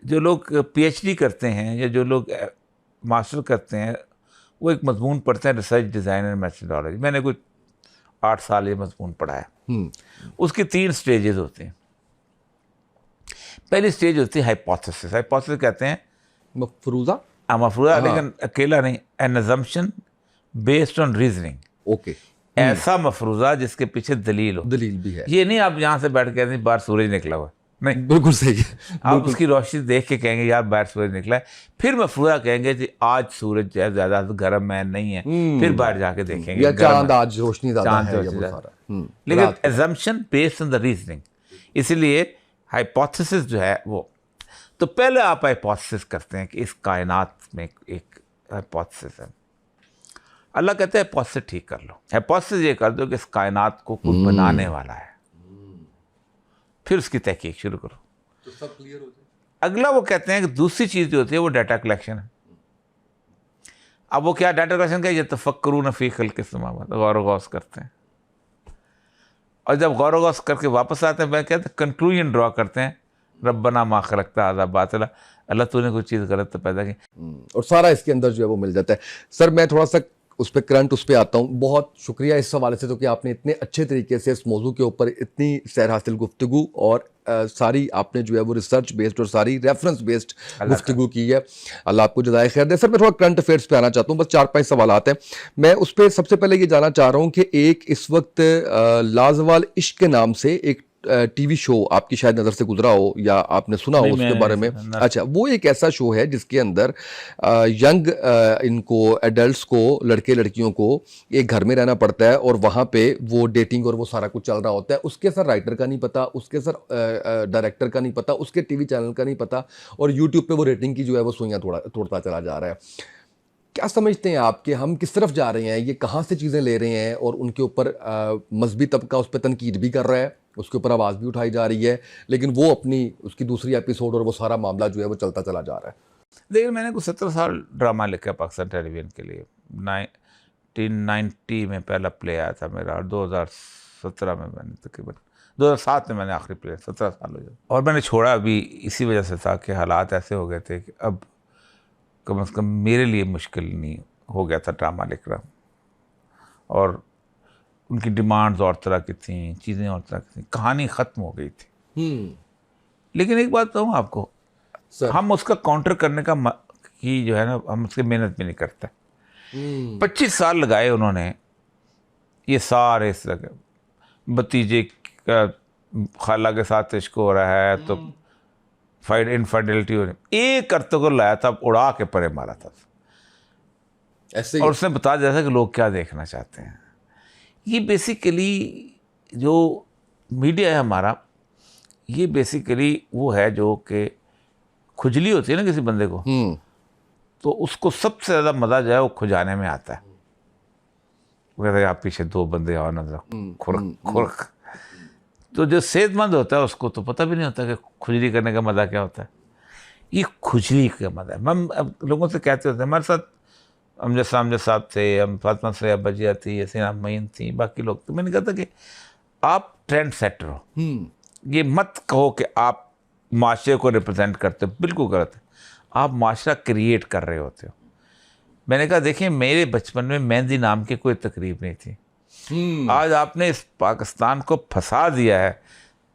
جو لوگ پی ایچ ڈی کرتے ہیں یا جو لوگ ماسٹر کرتے ہیں وہ ایک مضمون پڑھتے ہیں ریسرچ ڈیزائن اینڈ میتھڈالوجی. میں نے کوئی 8 سال یہ مضمون پڑھا ہے. اس کی 3 سٹیجز ہوتی ہیں. پہلی سٹیج ہوتی ہے ہائپوتھیسس. ہائپوتھیسس کہتے ہیں مفروضہ. مفروضہ, لیکن اکیلا نہیں, an assumption based on reasoning. Okay. ایسا مفروضہ جس کے پیچھے دلیل ہو. دلیل بھی ہے. یہ نہیں آپ یہاں سے بیٹھ کے کہتے ہیں باہر سورج نکلا ہوا, نہیں, بالکل صحیح ہے. آپ اس کی روشنی دیکھ کے کہیں گے یار باہر سورج نکلا ہے. پھر مفروضہ کہیں گے کہ آج سورج جو ہے زیادہ گرم ہے نہیں ہے, پھر باہر جا کے دیکھیں گے یا چاند آج روشنی زیادہ ہے یا وہ سارا. لیکن assumption based on the reasoning. اسی لیے ہائپوتھیسس جو ہے وہ, تو پہلے آپ ہائپوتھیسس کرتے ہیں کہ اس کائنات میں ایک ہائپوتھیسس ہے. اللہ کہتے ہیں ہائپوتھیسس ٹھیک کر لو. ہائپوتھیسس یہ کر دو کہ اس کائنات کو کوئی بنانے والا ہے, پھر اس کی تحقیق شروع کرو تو سب کلیئر ہو جائے. اگلا وہ کہتے ہیں کہ دوسری چیز جو ہوتی ہے وہ ڈیٹا کلیکشن ہے. اب وہ کیا ڈیٹا کلیکشن کیا, یہ تفکرون فی خلق السماوات, غور و غوص کرتے ہیں, اور جب غور و غوص کر کے واپس آتے ہیں کہتے ہیں کنکلوژن ڈرا کرتے ہیں, ربنا ما خلقت ھذا باطلا, اللہ تو نے کوئی چیز غلط تو پیدا کی, اور سارا اس کے اندر جو ہے وہ مل جاتا ہے. سر میں تھوڑا سا اس پہ کرنٹ اس پہ آتا ہوں. بہت شکریہ اس حوالے سے تو کہ آپ نے اتنے اچھے طریقے سے اس موضوع کے اوپر اتنی سیر حاصل گفتگو اور ساری آپ نے جو ہے وہ ریسرچ بیسڈ اور ساری ریفرنس بیسڈ گفتگو کی ہے. اللہ آپ کو جزائے خیر دے. سر میں تھوڑا کرنٹ افیئرس پہ آنا چاہتا ہوں, بس 4-5 سوالات ہیں. میں اس پہ سب سے پہلے یہ جاننا چاہ رہا ہوں کہ ایک اس وقت لازوال عشق کے نام سے ایک ٹی وی شو آپ کی شاید نظر سے گزرا ہو یا آپ نے سنا ہو اس کے بارے میں. اچھا, وہ ایک ایسا شو ہے جس کے اندر ینگ ان کو ایڈلٹس کو, لڑکے لڑکیوں کو ایک گھر میں رہنا پڑتا ہے اور وہاں پہ وہ ڈیٹنگ اور وہ سارا کچھ چل رہا ہوتا ہے. اس کے سر رائٹر کا نہیں پتا, اس کے سر ڈائریکٹر کا نہیں پتا, اس کے ٹی وی چینل کا نہیں پتا, اور یوٹیوب پہ وہ ریٹنگ کی جو ہے وہ سوئیاں توڑتا چلا جا رہا ہے. کیا سمجھتے ہیں آپ کہ ہم کس طرف جا رہے ہیں, یہ کہاں سے چیزیں لے رہے ہیں, اور ان کے اوپر مذہبی طبقہ اس پہ تنقید بھی کر رہا ہے, اس کے اوپر آواز بھی اٹھائی جا رہی ہے, لیکن وہ اپنی اس کی دوسری ایپیسوڈ اور وہ سارا معاملہ جو ہے وہ چلتا چلا جا رہا ہے. لیکن میں نے کوئی 17 سال ڈرامہ لکھا پاکستان ٹیلی ویژن کے لیے. 1990 میں پہلا پلے آیا تھا میرا, اور 2017 میں نے تقریباً 2007 میں نے آخری پلے, 17 سال ہو جائے. اور میں نے چھوڑا بھی اسی وجہ سے تھا کہ حالات ایسے ہو گئے تھے کہ اب کم از کم میرے لیے مشکل نہیں ہو گیا تھا ڈرامہ لکھ رہا, اور ان کی ڈیمانڈز اور طرح کی تھیں, چیزیں اور طرح کی تھیں, کہانی ختم ہو گئی تھی. لیکن ایک بات کہوں آپ کو, ہم اس کا کاؤنٹر کرنے کا کی جو ہے نا, ہم اس کی محنت بھی نہیں کرتے. 25 سال لگائے انہوں نے, یہ سارے اس طرح کے بھتیجے کا خالہ کے ساتھ عشق ہو رہا ہے تو انفائڈیلٹی ہو رہی, ایک ارطغرل لایا تھا, اڑا کے پرے مارا تھا ایسے, اور اس نے بتا دیا تھا کہ لوگ کیا دیکھنا چاہتے ہیں. یہ بیسیکلی جو میڈیا ہے ہمارا, یہ بیسیکلی وہ ہے جو کہ کھجلی ہوتی ہے نا کسی بندے کو, تو اس کو سب سے زیادہ مزہ جو ہے وہ کھجانے میں آتا ہے. وہ کہتا ہے آپ پیچھے 2 بندے اور نظر کھرک. تو جو صحت مند ہوتا ہے اس کو تو پتہ بھی نہیں ہوتا کہ کھجلی کرنے کا مزہ کیا ہوتا ہے. یہ کھجلی کا مزہ ہے. ہم لوگوں سے کہتے ہوتے ہیں, ہمارے ساتھ امجد صاحب تھے, ہم فاطمہ سریا بجیا تھی, حسینہ معین تھی, باقی لوگ. تو میں نے کہا تھا کہ آپ ٹرینڈ سیٹر ہو, یہ مت کہو کہ آپ معاشرے کو ریپرزینٹ کرتے ہو, بالکل غلط ہے. آپ معاشرہ کریٹ کر رہے ہوتے ہو. میں نے کہا دیکھیں میرے بچپن میں مہندی نام کی کوئی تقریب نہیں تھی, آج آپ نے اس پاکستان کو پھنسا دیا ہے.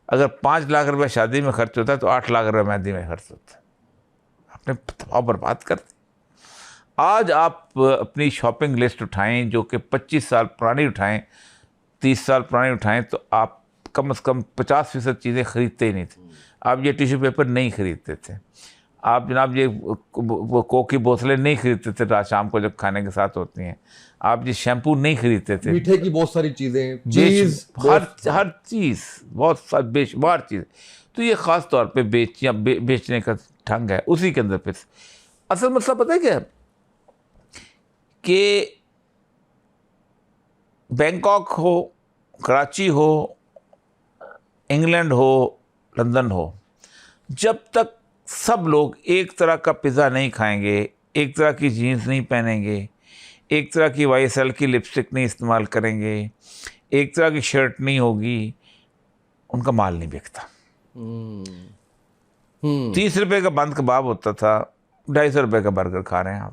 اگر 5 لاکھ روپے شادی میں خرچ ہوتا ہے تو 8 لاکھ روپے مہندی میں خرچ ہوتا ہے. آپ نے تباہ برباد کر دی. آج آپ اپنی شاپنگ لسٹ اٹھائیں جو کہ 25 سال پرانی اٹھائیں, 30 سال پرانی اٹھائیں, تو آپ کم از کم 50% چیزیں خریدتے ہی نہیں تھے. آپ یہ ٹیشو پیپر نہیں خریدتے تھے, آپ جناب یہ کوک کی بوتلیں نہیں خریدتے تھے رات شام کو جب کھانے کے ساتھ ہوتی ہیں, آپ یہ شیمپو نہیں خریدتے تھے, میٹھے کی بہت ساری چیزیں, ہر چیز بہت ساری بے شمار چیزیں. تو یہ خاص طور پہ بیچنے کا ڈھنگ ہے. اسی کے اندر پھر اصل مسئلہ پتہ ہے کیا ہے کہ بینکاک ہو, کراچی ہو, انگلینڈ ہو, لندن ہو, جب تک سب لوگ ایک طرح کا پزا نہیں کھائیں گے, ایک طرح کی جینس نہیں پہنیں گے, ایک طرح کی YSL کی لپسٹک نہیں استعمال کریں گے, ایک طرح کی شرٹ نہیں ہوگی, ان کا مال نہیں بکتا. 30 روپے کا بند کباب ہوتا تھا, 250 روپے کا برگر کھا رہے ہیں آپ.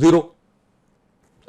0।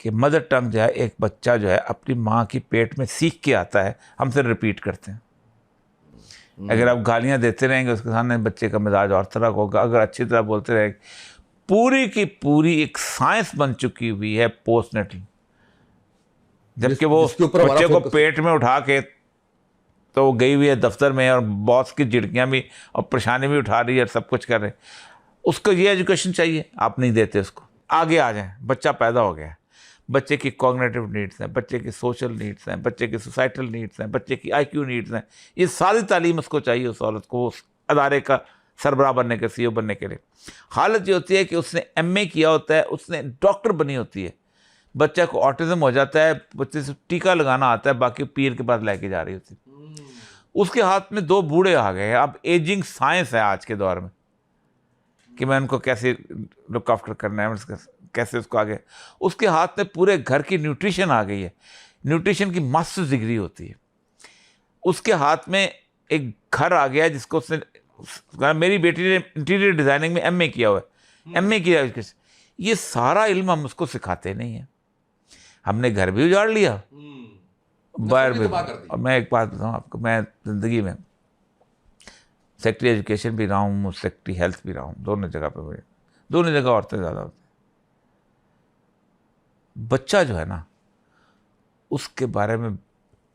کہ مدر ٹنگ جو ہے ایک بچہ جو ہے اپنی ماں کی پیٹ میں سیکھ کے آتا ہے، ہم سے ریپیٹ کرتے ہیں. اگر آپ گالیاں دیتے رہیں گے اس کے سامنے بچے کا مزاج اور طرح ہوگا. اگر اچھی طرح بولتے رہیں گے، پوری کی پوری ایک سائنس بن چکی ہوئی ہے پوسٹ نیٹنگ، جبکہ وہ بچے کو پیٹ میں اٹھا کے تو وہ گئی ہوئی ہے دفتر میں اور باس کی جھڑکیاں بھی اور پریشانی بھی اٹھا رہی ہے اور سب کچھ کر رہے. اس کو یہ ایجوکیشن چاہیے، آپ نہیں دیتے اس کو. آگے آ جائیں، بچہ پیدا ہو گیا ہے، بچے کی کوگنیٹو نیڈس ہیں، بچے کی سوشل نیڈس ہیں، بچے کی سوسائٹل نیڈس ہیں، بچے کی آئی کیو نیڈس ہیں. یہ ساری تعلیم اس کو چاہیے، اس عورت کو اس ادارے کا سربراہ بننے کے، سی او بننے کے لیے. حالت یہ ہوتی ہے کہ اس نے ایم اے کیا ہوتا ہے، اس نے ڈاکٹر بنی ہوتی ہے، بچہ کو آٹزم ہو جاتا ہے، بچے سے ٹیکہ لگانا آتا ہے، باقی پیر کے پاس لے کے جا رہی ہوتی ہے. اس کے ہاتھ میں 2 بوڑھے آ گئے ہیں. اب ایجنگ سائنس ہے آج کے دور میں کہ میں ان کو کیسے لک آفٹر کرنا ہے، کیسے اس کو آگے. اس کے ہاتھ میں پورے گھر کی نیوٹریشن آ گئی ہے، نیوٹریشن کی ماسٹرز ڈگری ہوتی ہے. اس کے ہاتھ میں ایک گھر آ گیا جس کو اس نے، میری بیٹی نے انٹیریئر ڈیزائننگ میں ایم اے کیا ہوا ہے، ایم اے کیا. یہ سارا علم ہم اس کو سکھاتے نہیں ہیں. ہم نے گھر بھی اجاڑ لیا، باہر بھی. اور میں ایک بات بتاؤں آپ کو، میں زندگی میں سیکٹری ایجوکیشن بھی رہا ہوں، سیکٹری ہیلتھ بھی رہا ہوں، دونوں جگہ پہ ہوئے. دونوں جگہ عورتیں زیادہ ہوتی ہیں. بچہ جو ہے نا، اس کے بارے میں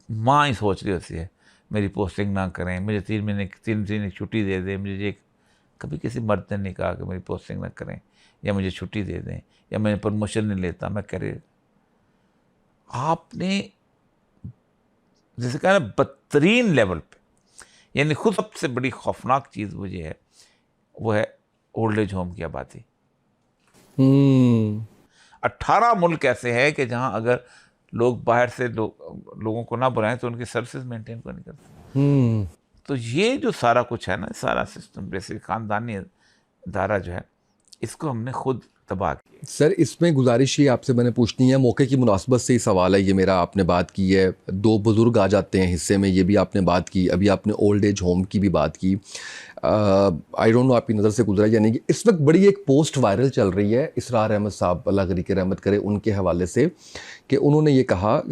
ماں ہی سوچ رہی ہوتی ہے میری پوسٹنگ نہ کریں، مجھے 3 مہینے کی چھٹی دے دیں. مجھے کبھی کسی مرد نے نہیں کہا کہ میری پوسٹنگ نہ کریں یا مجھے چھٹی دے دیں یا میں پرموشن نہیں لیتا. میں کہہ رہی، آپ نے جیسے کہا نا بدترین لیول پہ، یعنی خود سب سے بڑی خوفناک چیز مجھے ہے وہ ہے اولڈ ایج ہوم کی آبادی. 18 ملک ایسے ہیں کہ جہاں اگر لوگ باہر سے لوگوں کو نہ بلائیں تو ان کی سروسز مینٹین کو نہیں کرتے. تو یہ جو سارا کچھ ہے نا، سارا سسٹم بیسک خاندانی ادارہ جو ہے، اس کو ہم نے خود تباہ کیا. سر اس میں گزارش یہ آپ سے میں نے پوچھنی ہے، موقع کی مناسبت سے ہی سوال ہے یہ میرا. آپ نے بات کی ہے 2 بزرگ آ جاتے ہیں حصے میں، یہ بھی آپ نے بات کی. ابھی آپ نے اولڈ ایج ہوم کی بھی بات کی. آئی ڈونٹ نو آپ کی نظر سے گزرا یعنی کہ اس وقت بڑی ایک پوسٹ وائرل چل رہی ہے اسرار احمد صاحب، اللہ غریق رحمت کرے، ان کے حوالے سے کہ انہوں نے یہ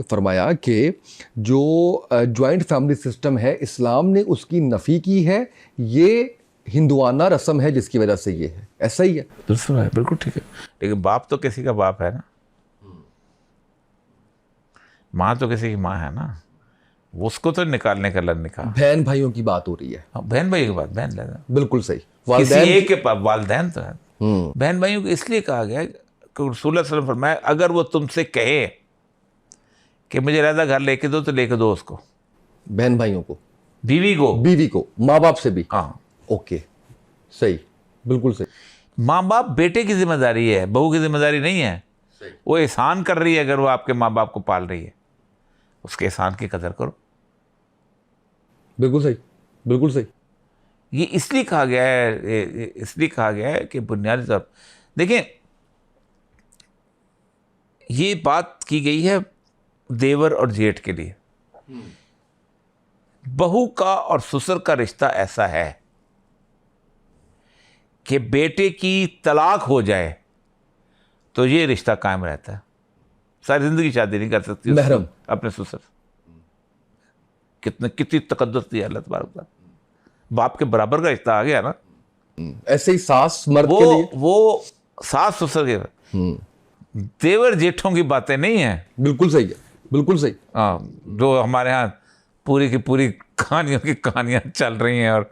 فرمایا کہ جو جوائنٹ فیملی سسٹم ہے، اسلام نے اس کی نفی کی ہے، یہ ہندوانہ رسم ہے جس کی وجہ سے یہ ہے. ایسا ہی ہے؟ بالکل ٹھیک ہے. لیکن باپ تو کسی کا باپ ہے نا، ماں تو کسی کی ماں ہے نا، اس کو تو نکالنے کا لن نکال. بہن بھائیوں کی بات ہو رہی ہے. بہن بھائی کی بات، بہن بالکل صحیح. کسی ایک کے پاس والدین تو ہے. بہن بھائیوں کو اس لیے کہا گیا کہ رسول اللہ صلی اللہ علیہ وسلم فرمایا اگر وہ تم سے کہے کہ مجھے رہتا گھر لے کے دو تو لے کے دو اس کو. بہن بھائیوں کو، بیوی کو، ماں باپ سے بھی. ہاں اوکے صحیح، بالکل صحیح. ماں باپ بیٹے کی ذمہ داری ہے، بہو کی ذمہ داری نہیں ہے. وہ احسان کر رہی ہے، اگر وہ آپ کے ماں باپ کو پال رہی ہے اس کے احسان کی قدر کرو. بالکل صحیح، بالکل صحیح. یہ اس لیے کہا گیا ہے کہ بنیادی طور دیکھیں، یہ بات کی گئی ہے دیور اور جیٹھ کے لیے. بہو کا اور سسر کا رشتہ ایسا ہے کہ بیٹے کی طلاق ہو جائے تو یہ رشتہ قائم رہتا ہے. ساری زندگی شادی نہیں کر سکتی محرم اپنے سسر. کتنی تقدس دی اللہ تبارک تعالیٰ. باپ کے برابر کا رشتہ آ گیا نا. ایسے ہی ساس مرد کے لیے، وہ ساس سسر کے دیور جیٹھوں کی باتیں نہیں ہیں. بالکل صحیح ہے، بالکل صحیح. ہاں، جو ہمارے ہاں پوری کی پوری کہانیاں چل رہی ہیں اور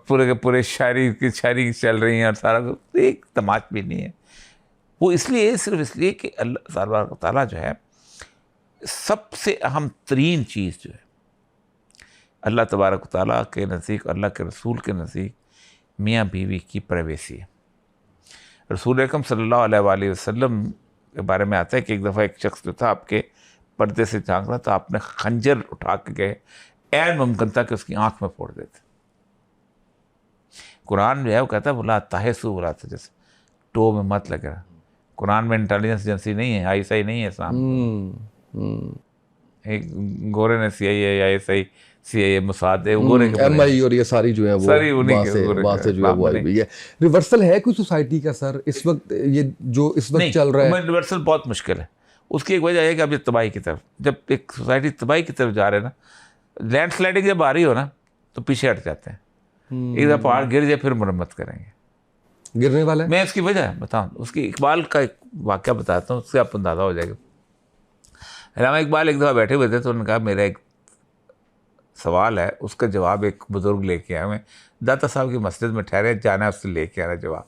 پورے کے پورے شاعری چل رہی ہیں اور سارا ایک تماش بھی نہیں ہے. وہ صرف اس لیے کہ اللہ تبارک تعالیٰ جو ہے، سب سے اہم ترین چیز جو ہے اللہ تبارک تعالیٰ کے نزدیک، اللہ کے رسول کے نزدیک میاں بیوی کی پرائیویسی ہے. رسول اکرم صلی اللہ علیہ وآلہ وسلم کے بارے میں آتا ہے کہ ایک دفعہ ایک شخص جو تھا آپ کے پردے سے جھانک رہا تھا، آپ نے خنجر اٹھا کے گئے، عین ممکن تھا کہ اس کی آنکھ میں پھوڑ دیتے. قرآن جو ہے وہ کہتا ہے بلا تحسو بلا تجسسو، ٹو میں مت لگے رہا. قرآن میں انٹیلیجنس ایجنسی نہیں ہے، آئی نہیں ہے اسلام. ایک گورے نے CIA موساد گورے کے MI اور یہ ساری جو ہیں وہ وہاں سے جو ہے وہ آئی ہوئی ہے. ریورسل ہے کوئی سوسائٹی کا سر اس وقت، یہ جو اس وقت چل رہا ہے؟ ریورسل بہت مشکل ہے. اس کی ایک وجہ ہے کہ اب یہ تباہی کی طرف، جب ایک سوسائٹی تباہی کی طرف جا رہے ہیں نا، لینڈ سلائڈنگ جب آ رہی ہو نا تو پیچھے ہٹ جاتے ہیں. ایک دفعہ پہاڑ گر جائے پھر مرمت کریں گے. گرنے والا ہے. میں اس کی وجہ بتاؤں، اس کی اقبال کا ایک واقعہ بتاتا ہوں، اس سے آپ اندازہ ہو جائے گا. علامہ اقبال ایک دفعہ بیٹھے ہوئے تھے تو انہوں نے کہا میرا ایک سوال ہے، اس کا جواب ایک بزرگ لے کے آئے. میں داتا صاحب کی مسجد میں ٹھہرے، جانا ہے اس سے لے کے آنا جواب.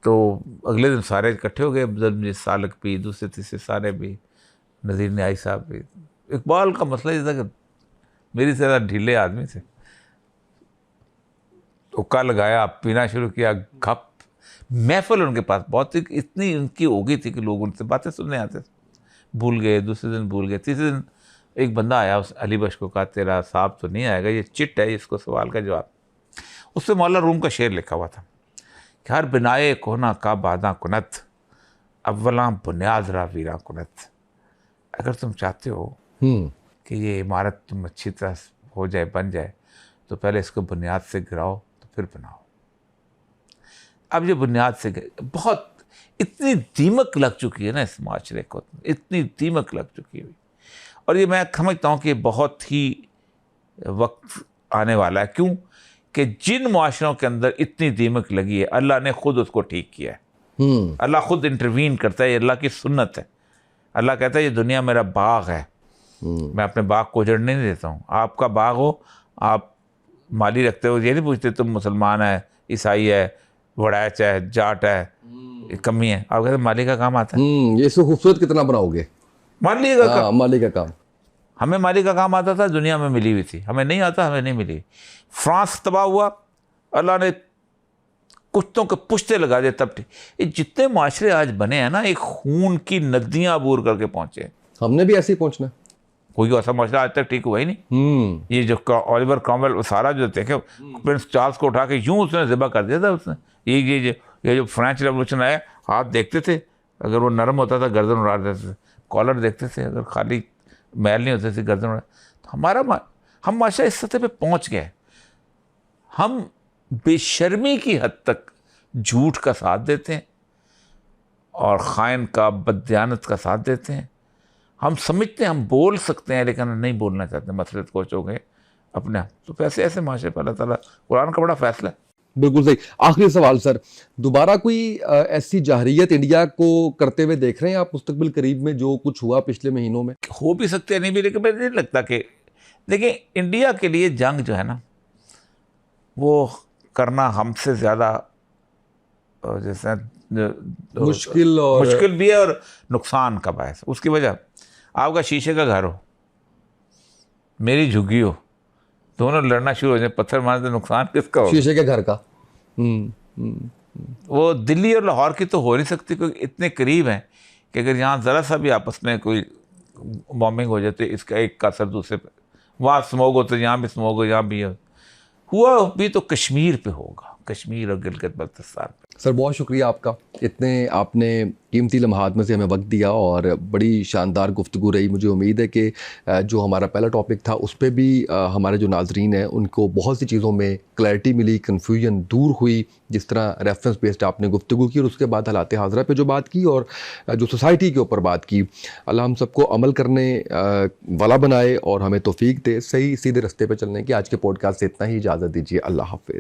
تو اگلے دن سارے اکٹھے ہو گئے، بزرگ سالک بھی، دوسرے تیسرے سارے بھی، نذیر نیائی صاحب بھی. اقبال کا مسئلہ یہ تھا کہ میری سے زیادہ ڈھیلے آدمی تھے. حکا لگایا، پینا شروع کیا، گپ محفل ان کے پاس بہت اتنی ان کی ہو گئی تھی کہ لوگ ان سے باتیں سننے آتے تھے. بھول گئے، دوسرے دن بھول گئے، تیسرے دن ایک بندہ آیا، اس علی بخش کو کہا تیرا صاحب تو نہیں آئے گا، یہ چٹ ہے اس کو سوال کا جواب. اس پہ مولانا روم کا شعر لکھا ہوا تھا کہ ہر بنائے کونا کا باداں کنت، اولاں بنیاد را ویراں کنت. اگر تم چاہتے ہو کہ یہ عمارت تم اچھی طرح ہو جائے، بن جائے، تو پہلے اس کو بنیاد سے گراؤ تو پھر بناؤ. اب یہ بنیاد سے بہت اتنی دیمک لگ چکی ہے نا اس معاشرے کو، اتنی دیمک لگ چکی ہے. اور یہ میں سمجھتا ہوں کہ بہت ہی وقت آنے والا ہے. کیوں کہ جن معاشروں کے اندر اتنی دیمک لگی ہے، اللہ نے خود اس کو ٹھیک کیا ہے. اللہ خود انٹروین کرتا ہے، یہ اللہ کی سنت ہے. اللہ کہتا ہے یہ دنیا میرا باغ ہے، میں اپنے باغ کو اجڑنے نہیں دیتا ہوں. آپ کا باغ ہو، آپ مالی رکھتے ہو، یہ نہیں پوچھتے تم مسلمان ہے، عیسائی ہے، وڑائچ ہے، جاٹ ہے، کمی ہے. آپ کہتے ہیں مالی کا کام آتا ہے. یہ اس کو خوبصورت کتنا بناؤ گے. مالی کا کام، مالی کا کام. ہمیں مالی کا کام آتا تھا، دنیا میں ملی ہوئی تھی. ہمیں نہیں آتا، ہمیں نہیں ملی. فرانس تباہ ہوا، اللہ نے کچھ کے پشتے لگا دے تب ٹھیک. یہ جتنے معاشرے آج بنے ہیں نا، ایک خون کی ندیاں عبور کر کے پہنچے. ہم نے بھی ایسے ہی پہنچنا. کوئی ایسا معاشرہ آج تک ٹھیک ہوا ہی نہیں. یہ جو اولیور کرومویل سارا جو دیکھے، پرنس چارلس کو اٹھا کے یوں اس نے ذبح کر دیا تھا. اس نے یہ جو فرینچ ریولوشن آیا، ہاتھ دیکھتے تھے، اگر وہ نرم ہوتا تھا گردن اڑا دیتے تھے. کالر دیکھتے تھے، اگر خالی میل نہیں ہوتے تھے گردن اڑا. تو ہم معاشرہ اس سطح پہ پہنچ گئے. ہم بے شرمی کی حد تک جھوٹ کا ساتھ دیتے ہیں اور خائن کا، بددیانت کا ساتھ دیتے ہیں. ہم سمجھتے ہیں ہم بول سکتے ہیں لیکن ہم نہیں بولنا چاہتے، مسلط کوچ ہو گئے اپنے. تو ایسے معاشرے پر اللہ تعالیٰ، قرآن کا بڑا فیصلہ ہے. بالکل صحیح. آخری سوال سر، دوبارہ کوئی ایسی جاہریت انڈیا کو کرتے ہوئے دیکھ رہے ہیں آپ مستقبل قریب میں، جو کچھ ہوا پچھلے مہینوں میں؟ ہو بھی سکتے ہیں، نہیں بھی، لیکن مجھے نہیں لگتا کہ، دیکھیں انڈیا کے لیے جنگ جو ہے نا، وہ کرنا ہم سے زیادہ جیسے مشکل بھی ہے اور نقصان کا باعث. اس کی وجہ آپ کا شیشے کا گھر ہو، میری جھگی ہو، دونوں لڑنا شروع ہو جائیں، پتھر مارنے سے نقصان کس کا ہو؟ شیشے کے گھر کا. وہ دلی اور لاہور کی تو ہو نہیں سکتی، کیونکہ اتنے قریب ہیں کہ اگر یہاں ذرا سا بھی آپس میں کوئی بامبنگ ہو جاتی، اس کا ایک کا اثر دوسرے پہ. وہاں اسموگ ہوتا ہے، یہاں بھی اسموگ ہو، یہاں بھی ہوا بھی تو کشمیر پہ ہوگا، کشمیر اور گلگت بلتستان پہ. سر بہت شکریہ آپ کا، اتنے آپ نے قیمتی لمحات میں سے ہمیں وقت دیا اور بڑی شاندار گفتگو رہی. مجھے امید ہے کہ جو ہمارا پہلا ٹاپک تھا اس پہ بھی ہمارے جو ناظرین ہیں ان کو بہت سی چیزوں میں کلیئرٹی ملی، کنفیوژن دور ہوئی. جس طرح ریفرنس بیسڈ آپ نے گفتگو کی اور اس کے بعد حالات حاضرہ پہ جو بات کی اور جو سوسائٹی کے اوپر بات کی. اللہ ہم سب کو عمل کرنے والا بنائے اور ہمیں توفیق دے صحیح سیدھے رستے پہ چلنے کی. آج کے پوڈ کاسٹ سے اتنا ہی، اجازت دیجیے. اللہ حافظ.